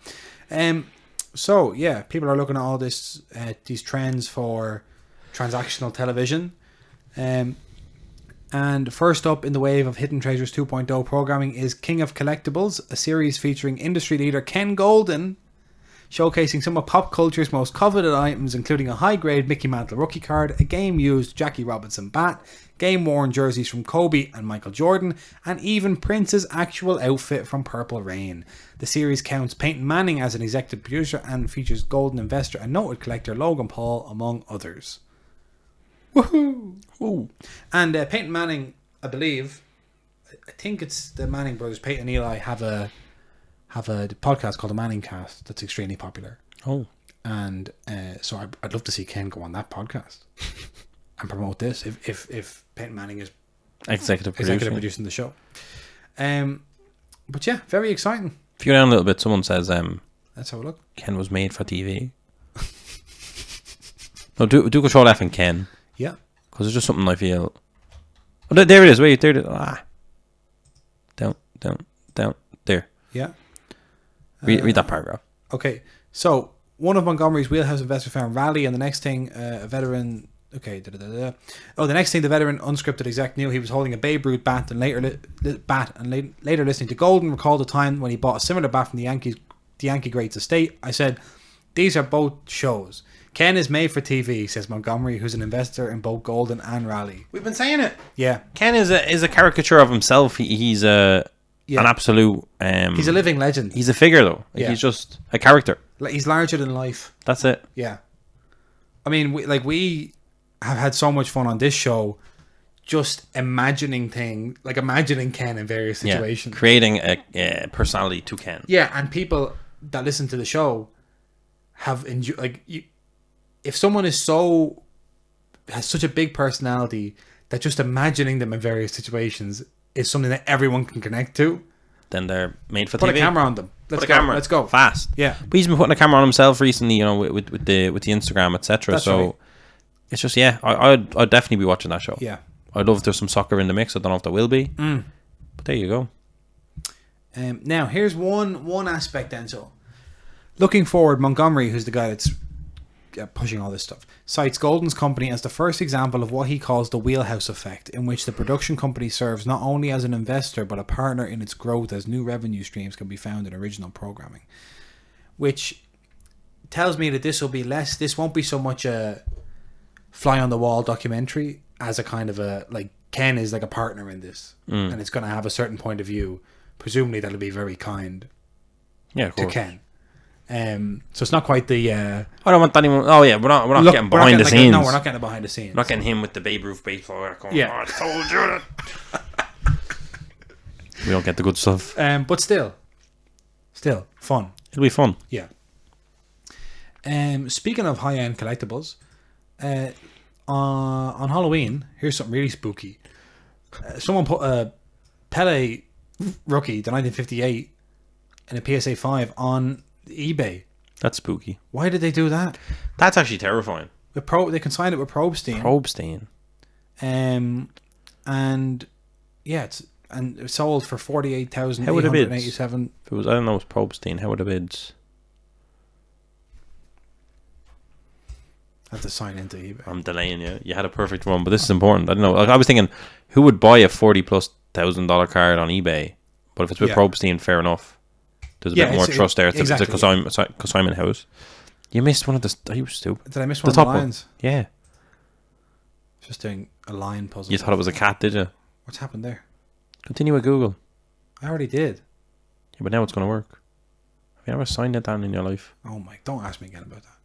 So yeah, people are looking at all this these trends for transactional television. And first up in the wave of Hidden Treasures 2.0 programming is King of Collectibles, a series featuring industry leader Ken Golden, showcasing some of pop culture's most coveted items, including a high-grade Mickey Mantle rookie card, a game-used Jackie Robinson bat, game-worn jerseys from Kobe and Michael Jordan, and even Prince's actual outfit from Purple Rain. The series counts Peyton Manning as an executive producer and features Golden investor and noted collector Logan Paul, among others. Woohoo! Ooh. And Peyton Manning, I think it's the Manning brothers, Peyton and Eli, have a podcast called the Manning Cast that's extremely popular. Oh. And so I'd love to see Ken go on that podcast and promote this if Peyton Manning is executive producing the show. But yeah, very exciting. If you go down a little bit, someone says let's have a look. Ken was made for TV. No, do Control F and Ken. Yeah. Because it's just something I feel. Oh, there it is. Wait, there it is. Down. There. Yeah. Read that paragraph. Okay. So, one of Montgomery's wheelhouse investors found rally, and the next thing, a veteran... Okay. The next thing the veteran unscripted exec knew, he was holding a Babe Ruth bat, and later listening to Golden recalled the time when he bought a similar bat from the Yankee great's estate. I said, these are both shows. Ken is made for TV, says Montgomery, who's an investor in both Golden and Rally. We've been saying it. Yeah. Ken is a caricature of himself. He's an absolute... he's a living legend. He's a figure, though. He's just a character. He's larger than life. That's it. Yeah. I mean, we have had so much fun on this show just imagining Ken in various situations. Yeah. Creating a personality to Ken. Yeah, and people that listen to the show have enjoyed... If someone has such a big personality that just imagining them in various situations is something that everyone can connect to, then they're made for TV. Put a camera on them. Let's go fast. Yeah, but he's been putting a camera on himself recently, with the Instagram, etc. So right. It's just I'd definitely be watching that show. Yeah, I'd love if there's some soccer in the mix. I don't know if there will be, but there you go. Now here's one aspect then. So looking forward, Montgomery, who's the guy that's pushing all this stuff, cites Golden's company as the first example of what he calls the wheelhouse effect, in which the production company serves not only as an investor but a partner in its growth as new revenue streams can be found in original programming, which tells me that this won't be so much a fly on the wall documentary as a kind of a, like, Ken is like a partner in this, and it's going to have a certain point of view, presumably that'll be very kind to Ken. So it's not quite the... I don't want anyone... Oh, yeah, we're not getting behind the scenes. No, we're not getting behind the scenes. We're not getting him with the Babe Ruth baseball. Going, I told you that. We don't get the good stuff. But still, fun. It'll be fun. Yeah. Speaking of high-end collectibles, on Halloween, here's something really spooky. Someone put a Pele rookie, the 1958, in a PSA 5 on eBay. That's spooky. Why did they do that? That's actually terrifying. They consigned it with probe stain. And yeah, it sold for 48,887. How would it bid? If it was, I don't know, it was probe stain. How would it bids? I have to sign into eBay. I'm delaying you. You had a perfect one, but this is important. I don't know. Like, I was thinking, who would buy a $40,000+ card on eBay? But if it's with probe stain, fair enough. There's a bit more trust there. It's a consignment house. You missed one of the... You were stupid. Did I miss one of the lines? Yeah. Just doing a line puzzle. You thought it was a cat, did you? What's happened there? Continue with Google. I already did. Yeah, but now it's going to work. Have you ever signed it down in your life? Oh my... Don't ask me again about that.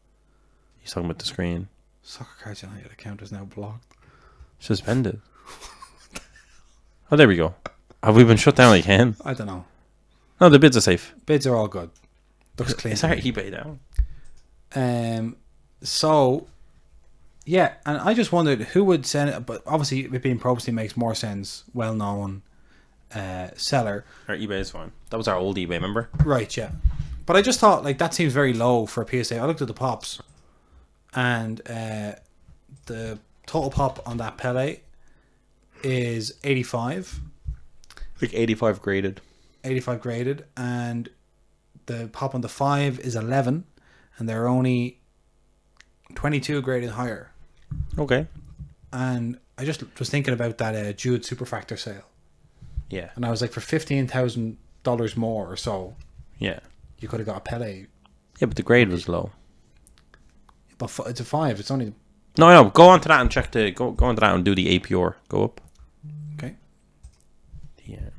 He's talking about the screen. Soccer Cards United account is now blocked. Suspended. Oh, there we go. Have we been shut down again? I don't know. No, the bids are safe. Bids are all good. Looks clean. Is our eBay down? So, yeah, and I just wondered who would send it, but obviously it being Probstein makes more sense. Well-known seller. Our eBay is fine. That was our old eBay, remember? Right, yeah. But I just thought, like, that seems very low for a PSA. I looked at the pops, and the total pop on that Pele is 85. Like 85 graded. 85 graded, and the pop on the 5 is 11, and they're only 22 graded higher. Okay. And I just was thinking about that Jude Superfractor sale. Yeah. And I was like, for $15,000 more or so, yeah, you could have got a Pele. Yeah, but the grade was low. But it's a 5. It's only... No. Go on to that and check the... Go on to that and do the APR. Go up. Okay. Yeah.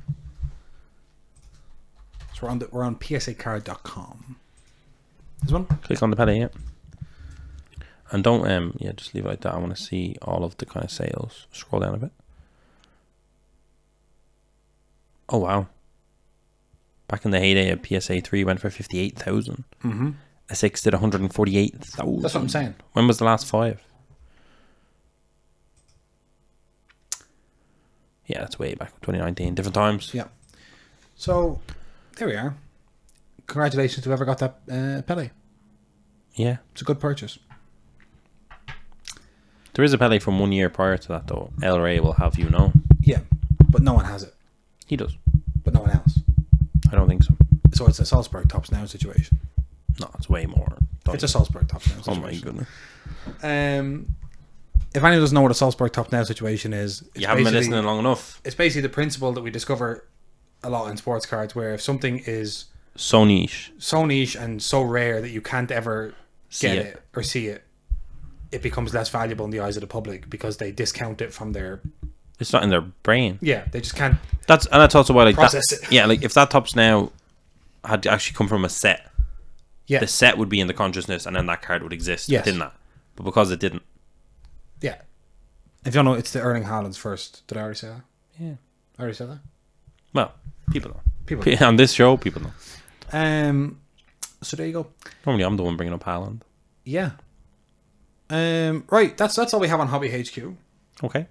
So we're on psacard.com. This one? Click on the Pele, yeah. And don't just leave it like that. I want to see all of the kind of sales. Scroll down a bit. Oh wow. Back in the heyday of PSA 3 went for 58,000. Mm-hmm. A 6 did 148,000. That's what I'm saying. When was the last 5? Yeah, that's way back, 2019. Different times. Yeah. So there we are. Congratulations to whoever got that Pele. Yeah. It's a good purchase. There is a penalty from 1 year prior to that, though. El Rey will have you know. Yeah, but no one has it. He does. But no one else. I don't think so. So it's a Salzburg tops now situation. No, it's way more. It's a Salzburg tops now situation. Oh my goodness. If anyone doesn't know what a Salzburg top now situation is, you haven't been listening long enough. It's basically the principle that we discover a lot in sports cards, where if something is so niche and so rare that you can't ever get it or see it, it becomes less valuable in the eyes of the public because they discount it from their... It's not in their brain. Yeah, they just can't... That's also why, like, process it. Yeah, like, if that tops now had to actually come from a set, the set would be in the consciousness and then that card would exist within that. But because it didn't. Yeah. If you don't know, it's the Erling Haaland's first. Did I already say that? Yeah. I already said that? Well, people know. On this show, people know. So there you go. Normally I'm the one bringing up Haaland. Yeah. Right, that's all we have on Hobby HQ. Okay.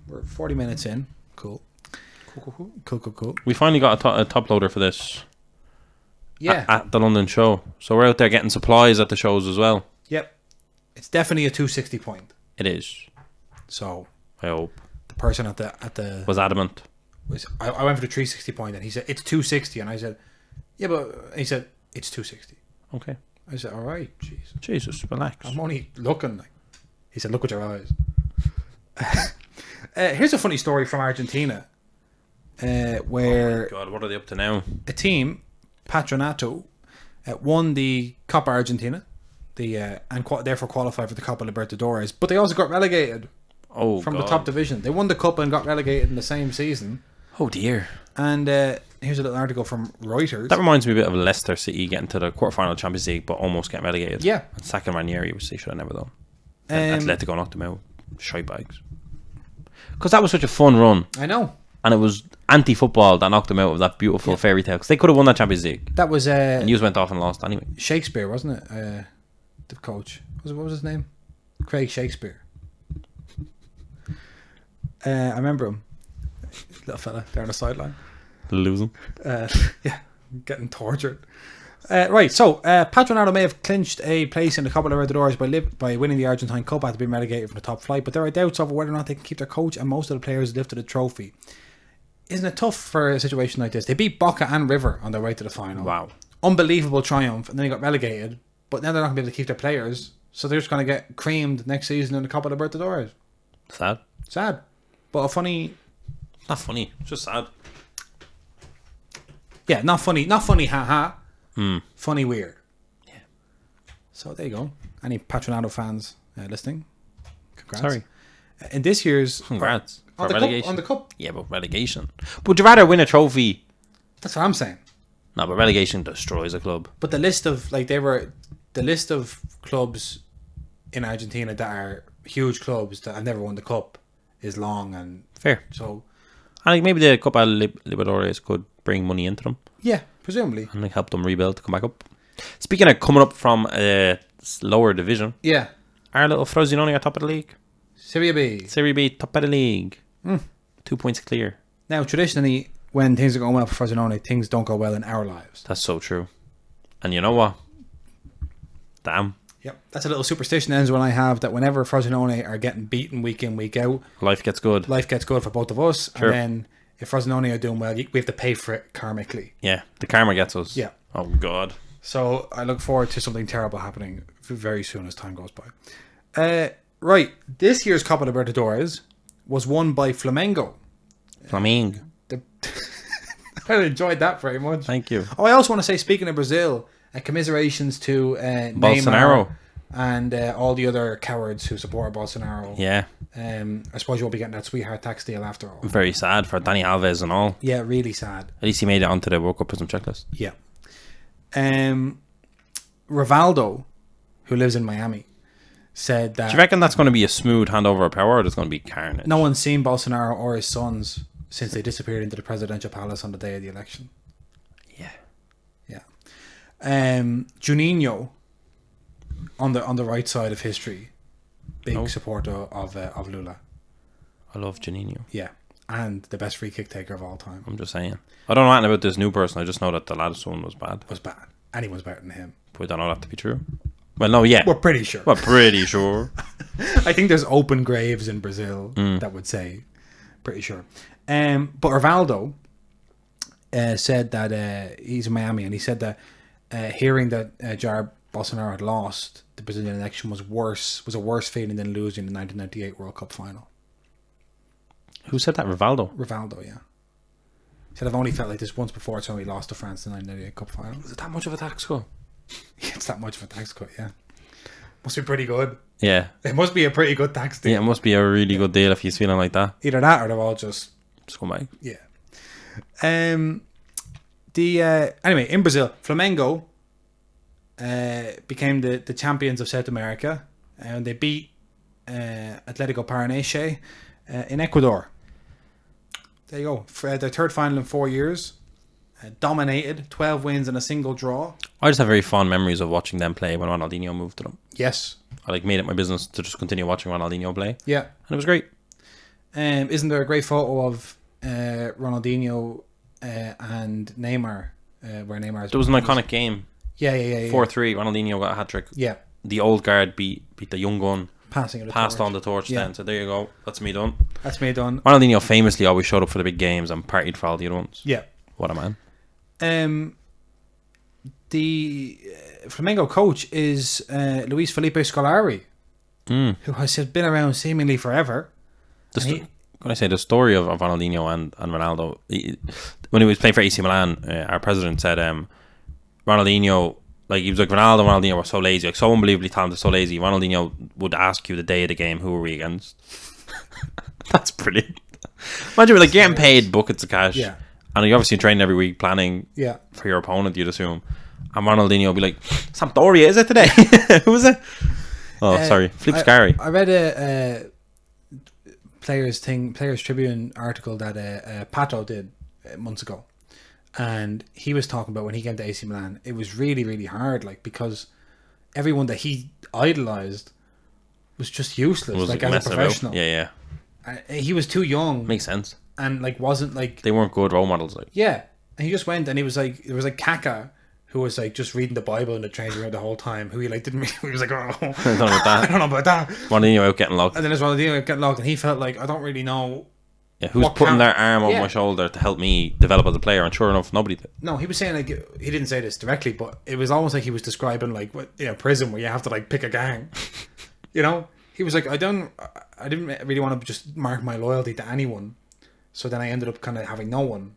We're 40 minutes in. Cool. Cool. We finally got a top loader for this. Yeah. At the London show. So we're out there getting supplies at the shows as well. Yep. It's definitely a 260 point. It is. So I hope. The person at the was adamant. I went for the 360 point and he said it's 260 and I said yeah, but he said it's 260. Okay. I said all right, Jesus, relax. I'm only looking. Like he said, look with your eyes. Here's a funny story from Argentina, where oh my God, what are they up to now? A team, Patronato, won the Cup Argentina, and therefore qualified for the Copa Libertadores, but they also got relegated. From the top division. They won the cup and got relegated in the same season. Oh dear. And here's a little article from Reuters. That reminds me a bit of Leicester City getting to the quarterfinal of Champions League but almost getting relegated. Yeah. And sacking Ranieri, which they should have never done. And Atletico knocked them out. Shite bags. Because that was such a fun run. I know. And it was anti-football that knocked them out of that beautiful fairy tale. Because they could have won that Champions League. That was... and Hughes went off and lost anyway. Shakespeare, wasn't it? The coach. What was his name? Craig Shakespeare. I remember him. Little fella there on the sideline. Losing. Yeah, getting tortured. Right, so Patronato may have clinched a place in the Copa Libertadores by winning the Argentine Cup after being relegated from the top flight, but there are doubts over whether or not they can keep their coach and most of the players lifted the trophy. Isn't it tough for a situation like this? They beat Boca and River on their way to the final. Wow. Unbelievable triumph, and then they got relegated, but now they're not going to be able to keep their players, so they're just going to get creamed next season in the Copa Libertadores. Sad. But a funny... Not funny, it's just sad. Yeah, not funny, haha. Funny weird. Yeah. So there you go. Any Patronato fans listening? Congrats. Sorry. In this year's... Congrats. On for relegation. On the cup. Yeah, but relegation. Would you rather win a trophy? That's what I'm saying. No, but relegation destroys a club. But the list of clubs in Argentina that are huge clubs that have never won the cup is long and fair. So I think maybe the Copa Libertadores could bring money into them. Yeah, presumably. And like help them rebuild to come back up. Speaking of coming up from a lower division. Yeah. Our little Frosinone are top of the league. Serie B, top of the league. 2 points clear. Now, traditionally, when things are going well for Frosinone, things don't go well in our lives. That's so true. And you know what? Damn. Yep. That's a little superstition ends when I have that whenever Frosinone are getting beaten week in, week out, life gets good. Life gets good for both of us. Sure. And then if Frosinone are doing well, we have to pay for it karmically. Yeah. The karma gets us. Yeah. Oh, God. So I look forward to something terrible happening very soon as time goes by. Right. This year's Copa Libertadores was won by Flamengo. I enjoyed that very much. Thank you. Oh, I also want to say, speaking of Brazil, commiserations to Bolsonaro Neymar and all the other cowards who support Bolsonaro. Yeah. I suppose you won't be getting that sweetheart tax deal after all. Very sad for Dani Alves and all. Yeah, really sad. At least he made it onto the World Cup Prism checklist. Yeah. Rivaldo, who lives in Miami, said that... Do you reckon that's going to be a smooth handover of power, or there's going to be carnage? No one's seen Bolsonaro or his sons since they disappeared into the presidential palace on the day of the election. Yeah. Juninho, on the right side of history, big supporter of Lula. I love Juninho. Yeah, and the best free kick taker of all time. I'm just saying. I don't know anything about this new person. I just know that the latest one was bad. Anyone's better than him. But I don't know that to be true. Well, no, yeah. We're pretty sure. We're pretty sure. I think there's open graves in Brazil that would say, pretty sure. But Rivaldo said that he's in Miami, and he said that hearing that Jair Bolsonaro had lost the Brazilian election was a worse feeling than losing the 1998 World Cup final. Who said that? Rivaldo, yeah. He said, I've only felt like this once before, so we lost to France in the 1998 Cup final. Is it that much of a tax cut? It's that much of a tax cut, yeah. Must be pretty good. Yeah. It must be a pretty good tax deal. Yeah, it must be a really good deal if he's feeling like that. Either that or they're all just come back. Yeah. Anyway, in Brazil, Flamengo became the champions of South America, and they beat Atlético Paranaense in Ecuador. There you go. For their third final in 4 years. Dominated, 12 wins and a single draw. I just have very fond memories of watching them play when Ronaldinho moved to them. Yes. I made it my business to just continue watching Ronaldinho play. Yeah. And it was great. Isn't there a great photo of Ronaldinho and Neymar where Neymar is... There was an iconic game. Yeah. 4-3, Ronaldinho got a hat-trick. Yeah. The old guard beat the young gun. Passed on the torch then. So there you go. That's me done. Ronaldinho famously always showed up for the big games and partied for all the other ones. Yeah. What a man. The Flamengo coach is Luis Felipe Scolari, who has been around seemingly forever. When I say the story of Ronaldinho and Ronaldo, when he was playing for AC Milan, our president said Ronaldinho, like, he was like, Ronaldinho were so lazy, like, so unbelievably talented, so lazy. Ronaldinho would ask you the day of the game, who were we against? That's brilliant. Imagine, like, getting paid buckets of cash. Yeah. And you're obviously training every week, planning for your opponent, you'd assume. And Ronaldinho will be like, Sampdoria, is it today? Who is it? Oh, sorry. Flip Scary. I read a Players Tribune article that Pato did months ago. And he was talking about when he came to AC Milan, it was really, really hard, like, because everyone that he idolized was just useless, like, as a professional. Yeah. He was too young. Makes sense. And, like, wasn't, like... They weren't good role models, like. Yeah. And he just went, and he was, like... There was, like, Kaka, who was, like, just reading the Bible in the training room the whole time, who he, like, didn't... He was like, oh... I don't know about that. I don't know about that. Ronaldinho out getting locked. And then there's Ronaldinho out getting locked, and he felt like, I don't really know... Yeah, who's putting their arm on my shoulder to help me develop as a player? And sure enough, nobody did. No, he was saying, like... He didn't say this directly, but it was almost like he was describing, like, Prizm, where you have to, like, pick a gang. You know? He was like, I didn't really want to just mark my loyalty to anyone. So then I ended up kind of having no one,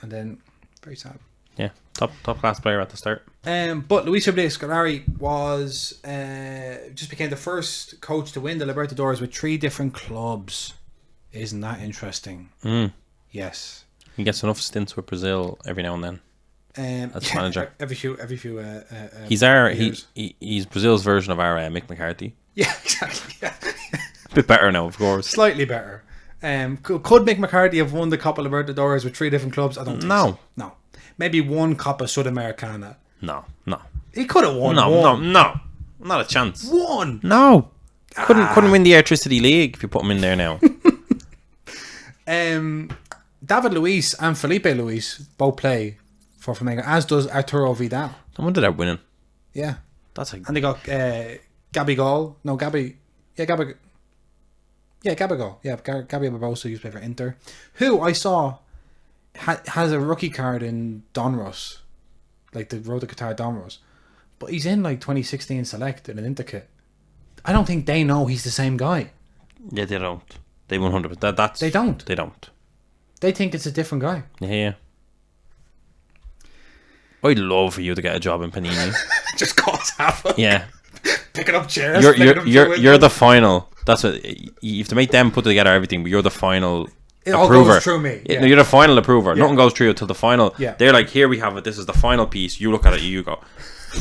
and then very sad. Yeah, top class player at the start. But Luis Felipe Scolari was just became the first coach to win the Libertadores with 3 different clubs. Isn't that interesting? Yes. He gets enough stints with Brazil every now and then. As manager, every few. He's Brazil's version of our Mick McCarthy. Yeah, exactly. Yeah. A bit better now, of course. Slightly better. Could Mick McCarthy have won the Copa Libertadores with 3 different clubs? I don't think so. No. Maybe one Copa Sudamericana. No. He could have won. No. Not a chance. One. No. Couldn't win the Electricity League if you put him in there now. David Luiz and Felipe Luis both play for Flamengo, as does Arturo Vidal. No wonder they're winning. Yeah. And they got Gabigol. No, Gabigol. Yeah, Gabigol. Yeah, Barbosa used to play for Inter, who I saw has a rookie card in Donruss, like the Road to Qatar Donruss, but he's in like 2016 Select in an Inter kit. I don't think they know he's the same guy. Yeah, they don't. They 100%. They don't. They don't. They think it's a different guy. Yeah. I'd love for you to get a job in Panini. Just cost half. Yeah. Picking up chairs. You're the final. That's what you have to make them put together everything, but you're the final it approver. All goes through me. Yeah. No, you're the final approver. Yeah. Nothing goes through until the final. Yeah. They're like, here we have it. This is the final piece. You look at it. You go,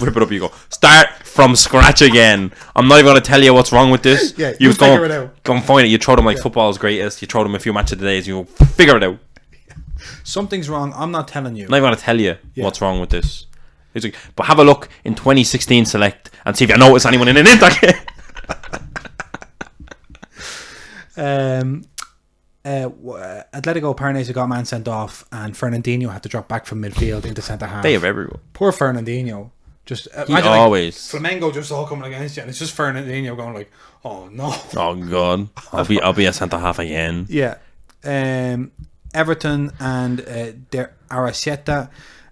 whip it up. You go, start from scratch again. I'm not even going to tell you what's wrong with this. Yeah, you figure it out. Go and find it. You throw them like football's greatest. You throw them a few match of the days. You go, figure it out. Something's wrong. I'm not telling you. I'm not even going to tell you what's wrong with this. He's like, but have a look in 2016 Select and see if you notice anyone in an Inter. Atletico Paranaense got a man sent off, and Fernandinho had to drop back from midfield into centre half. They have everyone. Poor Fernandinho Just he always Flamengo just all coming against you, and it's just Fernandinho going like, "Oh no, oh god, I'll be a centre half again." Yeah, Everton and De Arrascaeta,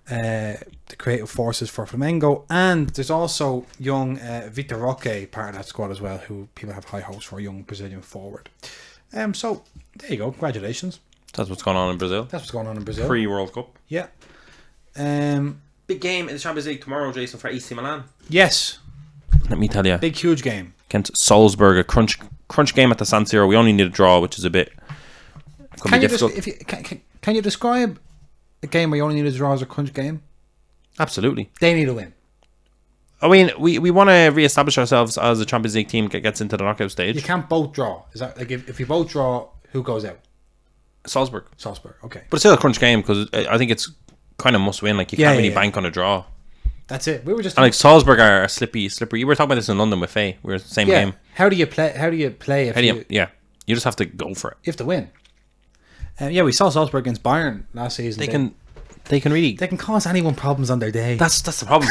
the creative forces for Flamengo, and there's also young Vitor Roque part of that squad as well, who people have high hopes for, a young Brazilian forward. So there you go. Congratulations. That's what's going on in Brazil. That's what's going on in Brazil. Pre-World Cup. Yeah. Big game in the Champions League tomorrow, Jason, for AC Milan. Yes. Let me tell you. Big, huge game. Against Salzburg, a crunch game at the San Siro. We only need a draw, which is a bit... Can you describe a game where you only need a draw as a crunch game? Absolutely. They need a win. I mean, we want to re-establish ourselves as a Champions League team that gets into the knockout stage. You can't both draw. Is that like if you both draw, who goes out? Salzburg. Okay. But it's still a crunch game because I think it's kind of must win. Like you can't really bank on a draw. That's it. We were just like Salzburg are slippery. We were talking about this in London with Faye. We were the same game. How do you play? You just have to go for it. You have to win. We saw Salzburg against Bayern last season. They can cause anyone problems on their day. That's the problem.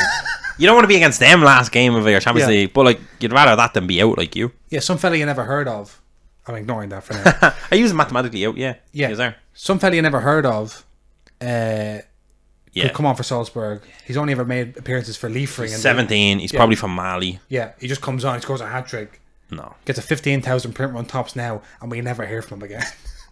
You don't want to be against them last game of your Champions League, but like you'd rather that than be out like you. Yeah, some fella you never heard of. I'm ignoring that for now. I use mathematically out. Yeah. Is there some fella you never heard of? Could come on for Salzburg. He's only ever made appearances for Liefering. He's 17. He's probably from Mali. Yeah, he just comes on. He scores a hat trick. No, gets a 15,000 print run tops now, and we never hear from him again.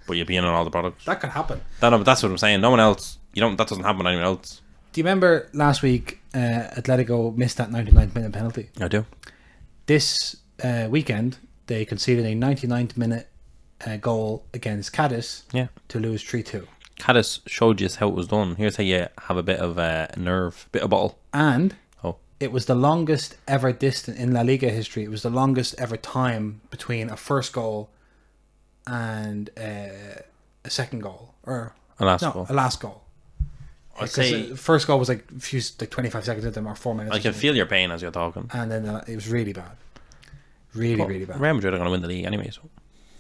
But you'll be in on all the products. That could happen. That's what I'm saying. No one else. That doesn't happen with anyone else. Do you remember last week Atletico missed that 99th minute penalty? I do. This weekend they conceded a 99th minute goal against Cadiz to lose 3-2. Cadiz showed you how it was done. Here's how you have a bit of nerve, bit of bottle. And it was the longest ever distance in La Liga history. It was the longest ever time between a first goal and a second goal, or a last goal. I'd say the first goal was like 25 seconds into them, or 4 minutes. I can feel your pain as you're talking. And then it was really bad, really bad. Real Madrid are going to win the league anyway. So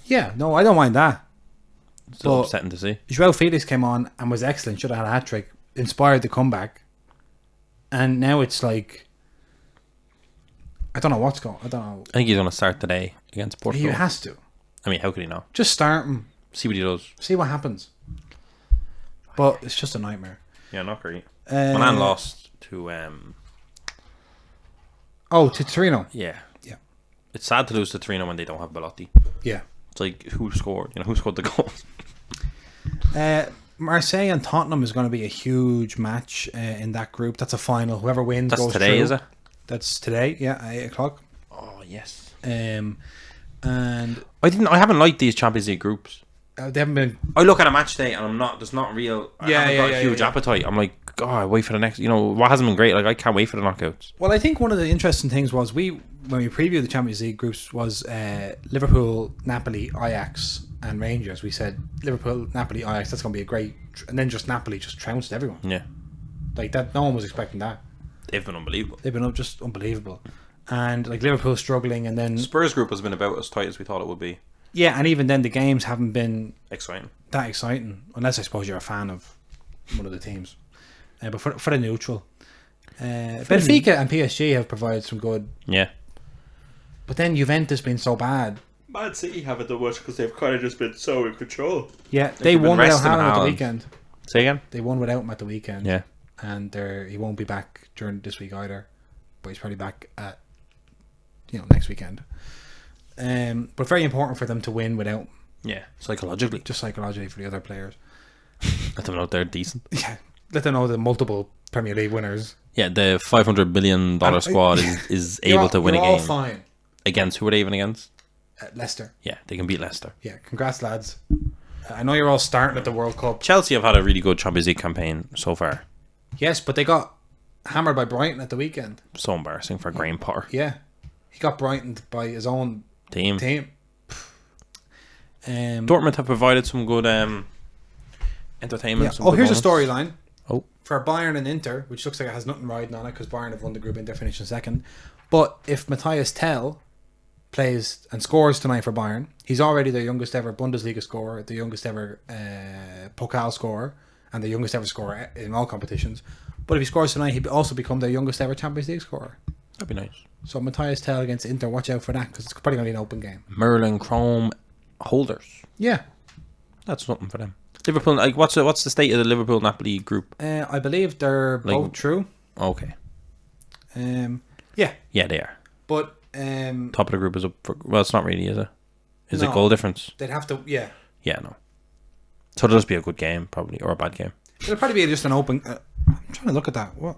yeah, no, I don't mind that. It's still upsetting to see. Joao Felix came on and was excellent. Should have had a hat trick. Inspired the comeback, and now it's like I don't know what's going. I don't know. I think he's going to start today against Portugal. He has to. I mean, how could he not? Just start him. See what he does. See what happens. But it's just a nightmare. Yeah, not great. Milan lost to... to Torino. Yeah. It's sad to lose to Torino when they don't have Belotti. Yeah. It's like, who scored? Who scored the goals? Marseille and Tottenham is going to be a huge match in that group. That's a final. Whoever wins goes through. That's today, is it? That's today, yeah, 8 o'clock. Oh, yes. And I haven't liked these Champions League groups. They haven't been. I look at a match day and there's not real. I haven't got a huge appetite. I'm like, God, I wait for the next. What hasn't been great. Like I can't wait for the knockouts. Well, I think one of the interesting things was when we previewed the Champions League groups was Liverpool, Napoli, Ajax, and Rangers. We said Liverpool, Napoli, Ajax. That's going to be a great, and then just Napoli just trounced everyone. Yeah, like that. No one was expecting that. They've been unbelievable. They've been just unbelievable, and like Liverpool struggling, and then Spurs group has been about as tight as we thought it would be. Yeah, and even then the games haven't been that exciting, unless I suppose you're a fan of one of the teams. But for the neutral, Benfica and PSG have provided some good. Yeah. But then Juventus been so bad. Man City haven't done much because they've kind of just been so in control. Yeah, they won without Haaland at the weekend. Say again? They won without him at the weekend. Yeah. And he won't be back during this week either, but he's probably back at next weekend. But very important for them to win without him. Yeah, psychologically. Just psychologically for the other players. Let them know they're decent. Yeah, let them know the multiple Premier League winners. Yeah, the $500 billion squad is able to win a game. All fine. Against who are they even against? Leicester. Yeah, they can beat Leicester. Yeah, congrats lads. I know you're all starting at the World Cup. Chelsea have had a really good Champions League campaign so far. Yes, but they got hammered by Brighton at the weekend. So embarrassing for Graham Potter. Yeah, he got Brighton by his own team. Dortmund have provided some good entertainment. Yeah. Here's a storyline. Oh, for Bayern and Inter, which looks like it has nothing riding on it because Bayern have won the group, Inter finishing second. But if Matthias Tell plays and scores tonight for Bayern, he's already the youngest ever Bundesliga scorer, the youngest ever Pokal scorer, and the youngest ever scorer in all competitions. But if he scores tonight, he'd also become their youngest ever Champions League scorer. That'd be nice. So Matthias Tell against Inter, watch out for that because it's probably going to be an open game. Merlin Chrome holders. Yeah, that's something for them. Liverpool, like what's the state of the Liverpool Napoli group? I believe they're both through. Okay. Yeah, they are. But top of the group is up for, well, it's not really, is it? Is no, it goal difference? They'd have to, yeah. Yeah, no. So it'll just be a good game, probably, or a bad game. It'll probably be just an open. I'm trying to look at that. What?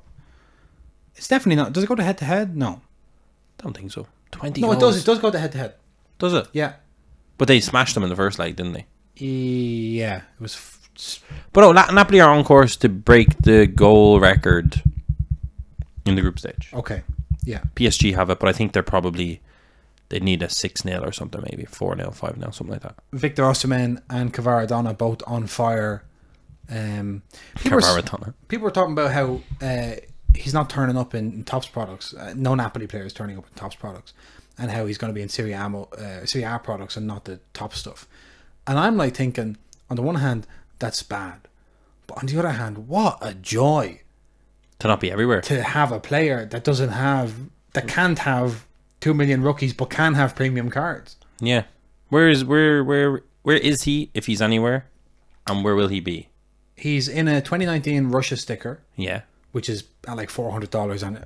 It's definitely not. Does it go to head to head? No. Don't think so. 20 No, goals. it does. It does go to head to head. Does it? Yeah. But they smashed them in the first leg, didn't they? Yeah. It was. But no, Napoli are on course to break the goal record in the group stage. Okay. Yeah. PSG have it, but I think they need a 6-0 or something, maybe 4-0, 5-0, something like that. Victor Osimhen and Kvaradona both on fire. People were talking about how he's not turning up in Topps products. No Napoli players turning up in Topps products, and how he's going to be in Serie A products and not the top stuff. And I'm like thinking, on the one hand, that's bad, but on the other hand, what a joy to not be everywhere, to have a player that can't have 2 million rookies but can have premium cards. Yeah, where is he if he's anywhere, and where will he be? He's in a 2019 Russia sticker. Yeah, which is at like $400, and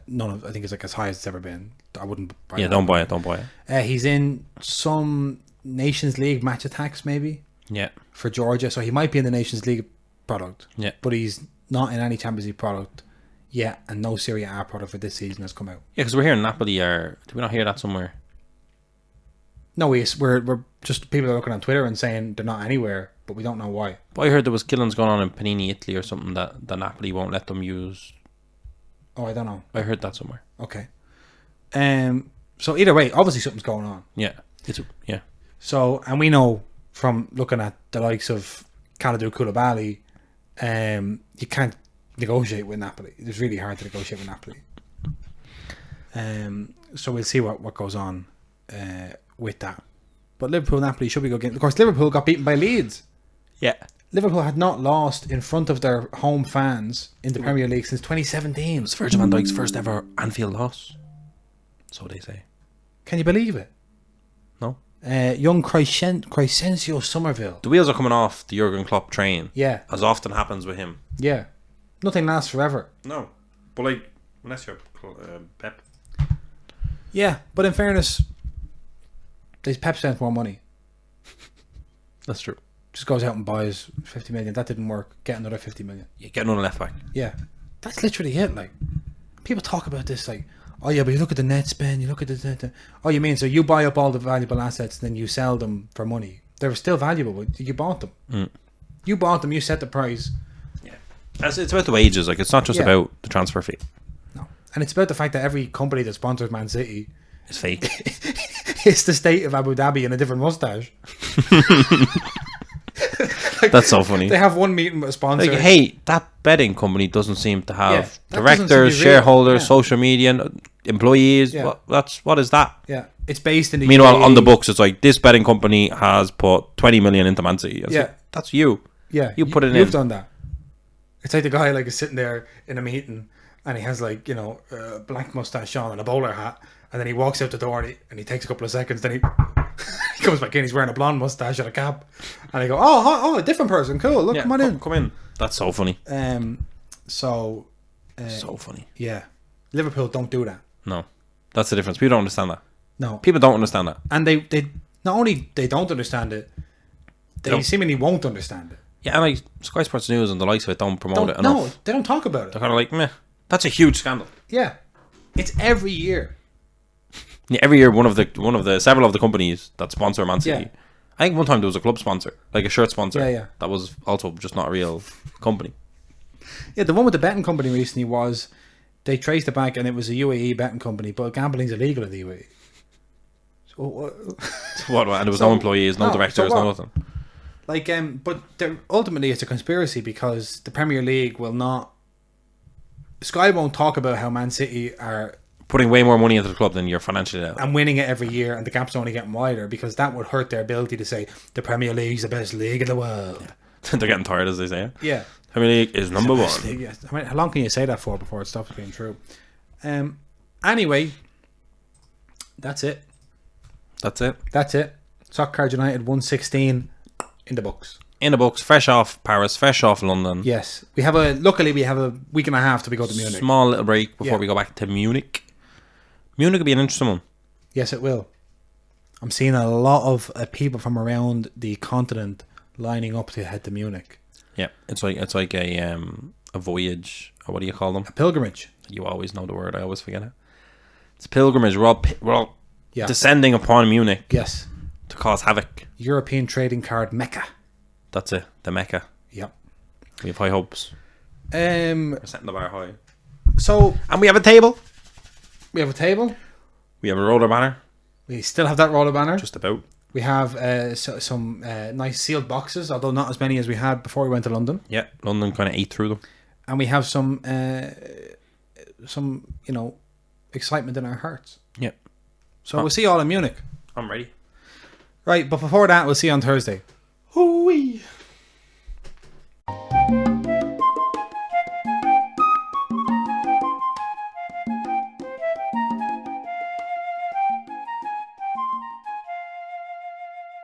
I think it's like as high as it's ever been. I wouldn't buy it. Yeah, don't buy it. He's in some Nations League match attacks maybe. Yeah, for Georgia, so he might be in the Nations League product. Yeah, but he's not in any Champions League product yet, and no Serie A product for this season has come out. Yeah, because we're hearing Napoli are. Did we not hear that somewhere? No, we're just people are looking on Twitter and saying they're not anywhere, but we don't know why. But I heard there was killings going on in Panini, Italy, or something that Napoli won't let them use. Oh, I don't know. I heard that somewhere. Okay. So either way, obviously something's going on. Yeah. So, and we know from looking at the likes of Kalidou Koulibaly, you can't negotiate with Napoli. It's really hard to negotiate with Napoli. So we'll see what goes on with that. But Liverpool-Napoli should be good game. Of course, Liverpool got beaten by Leeds. Yeah. Liverpool had not lost in front of their home fans in the Premier League since 2017. It's Virgil van Dijk's first ever Anfield loss. So they say. Can you believe it? No. Young Crescencio Somerville. The wheels are coming off the Jurgen Klopp train. Yeah. As often happens with him. Yeah. Nothing lasts forever. No. But like, unless you're Pep. Yeah, but in fairness, Pep spends more money. That's true. Just goes out and buys 50 million. That didn't work. Get another 50 million. Yeah, get another left back. Yeah. That's literally it. Like, people talk about this like, oh yeah, but you look at the net spend, you look at the oh, you mean so you buy up all the valuable assets and then you sell them for money. They're still valuable, but you bought them. You bought them, you set the price. Yeah. It's about the wages, like it's not just about the transfer fee. No. And it's about the fact that every company that sponsors Man City is fake. It's the state of Abu Dhabi in a different mustache. Like, that's so funny. They have one meeting with a sponsor. Like, hey, that betting company doesn't seem to have directors, shareholders, social media, employees. Yeah. What is that? Yeah, it's based in the. Meanwhile, UAE. on the books, it's like this betting company has put 20 million into Man City. It's like, that's you. Yeah, you put it in. You've done that. It's like the guy like is sitting there in a meeting and he has like a black mustache on and a bowler hat, and then he walks out the door and he takes a couple of seconds, then he comes back in. He's wearing a blonde mustache and a cap, and I go, oh, a different person, cool. Look, come on in. Come in. That's so funny. So funny. Yeah, Liverpool don't do that. No, that's the difference. People don't understand that. No, people don't understand that, and they not only they don't understand it, they seemingly won't understand it. Yeah, and like Sky Sports News and the likes of it don't promote it enough. No, they don't talk about it. They're kind of like, meh. That's a huge scandal. Yeah, it's every year. Yeah, every year one of the several of the companies that sponsor Man City. Yeah. I think one time there was a club sponsor, like a shirt sponsor. Yeah. That was also just not a real company. Yeah, the one with the betting company recently was they traced it back and it was a UAE betting company, but gambling's illegal in the UAE. So what? And there was no employees, no directors, no nothing. Like, but ultimately it's a conspiracy because the Premier League will not. Sky won't talk about how Man City are putting way more money into the club than you're financially out. And winning it every year, and the gap's only getting wider because that would hurt their ability to say the Premier League's the best league in the world. They're getting tired, as they say. Yeah. Premier League is number one. Yes. I mean, how long can you say that for before it stops being true? Anyway, that's it. That's it. That's it. Soccer Card United 116 in the books. In the books, fresh off Paris, fresh off London. Yes. Luckily we have a week and a half till we go to Munich. Small little break before we go back to Munich. Munich will be an interesting one. Yes, it will. I'm seeing a lot of people from around the continent lining up to head to Munich. Yeah, it's like a voyage, or what do you call them? A pilgrimage. You always know the word. I always forget it. It's a pilgrimage. We're all descending upon Munich. Yes. To cause havoc. European trading card Mecca. That's it. The Mecca. Yep. We have high hopes. We're setting the bar high. And we have a table. We have a table. We have a roller banner. We still have that roller banner. Just about. We have some nice sealed boxes, although not as many as we had before we went to London. Yeah, London kind of ate through them. And we have some excitement in our hearts. Yeah. So we'll see you all in Munich. I'm ready. Right, but before that, we'll see you on Thursday. Hoo-wee.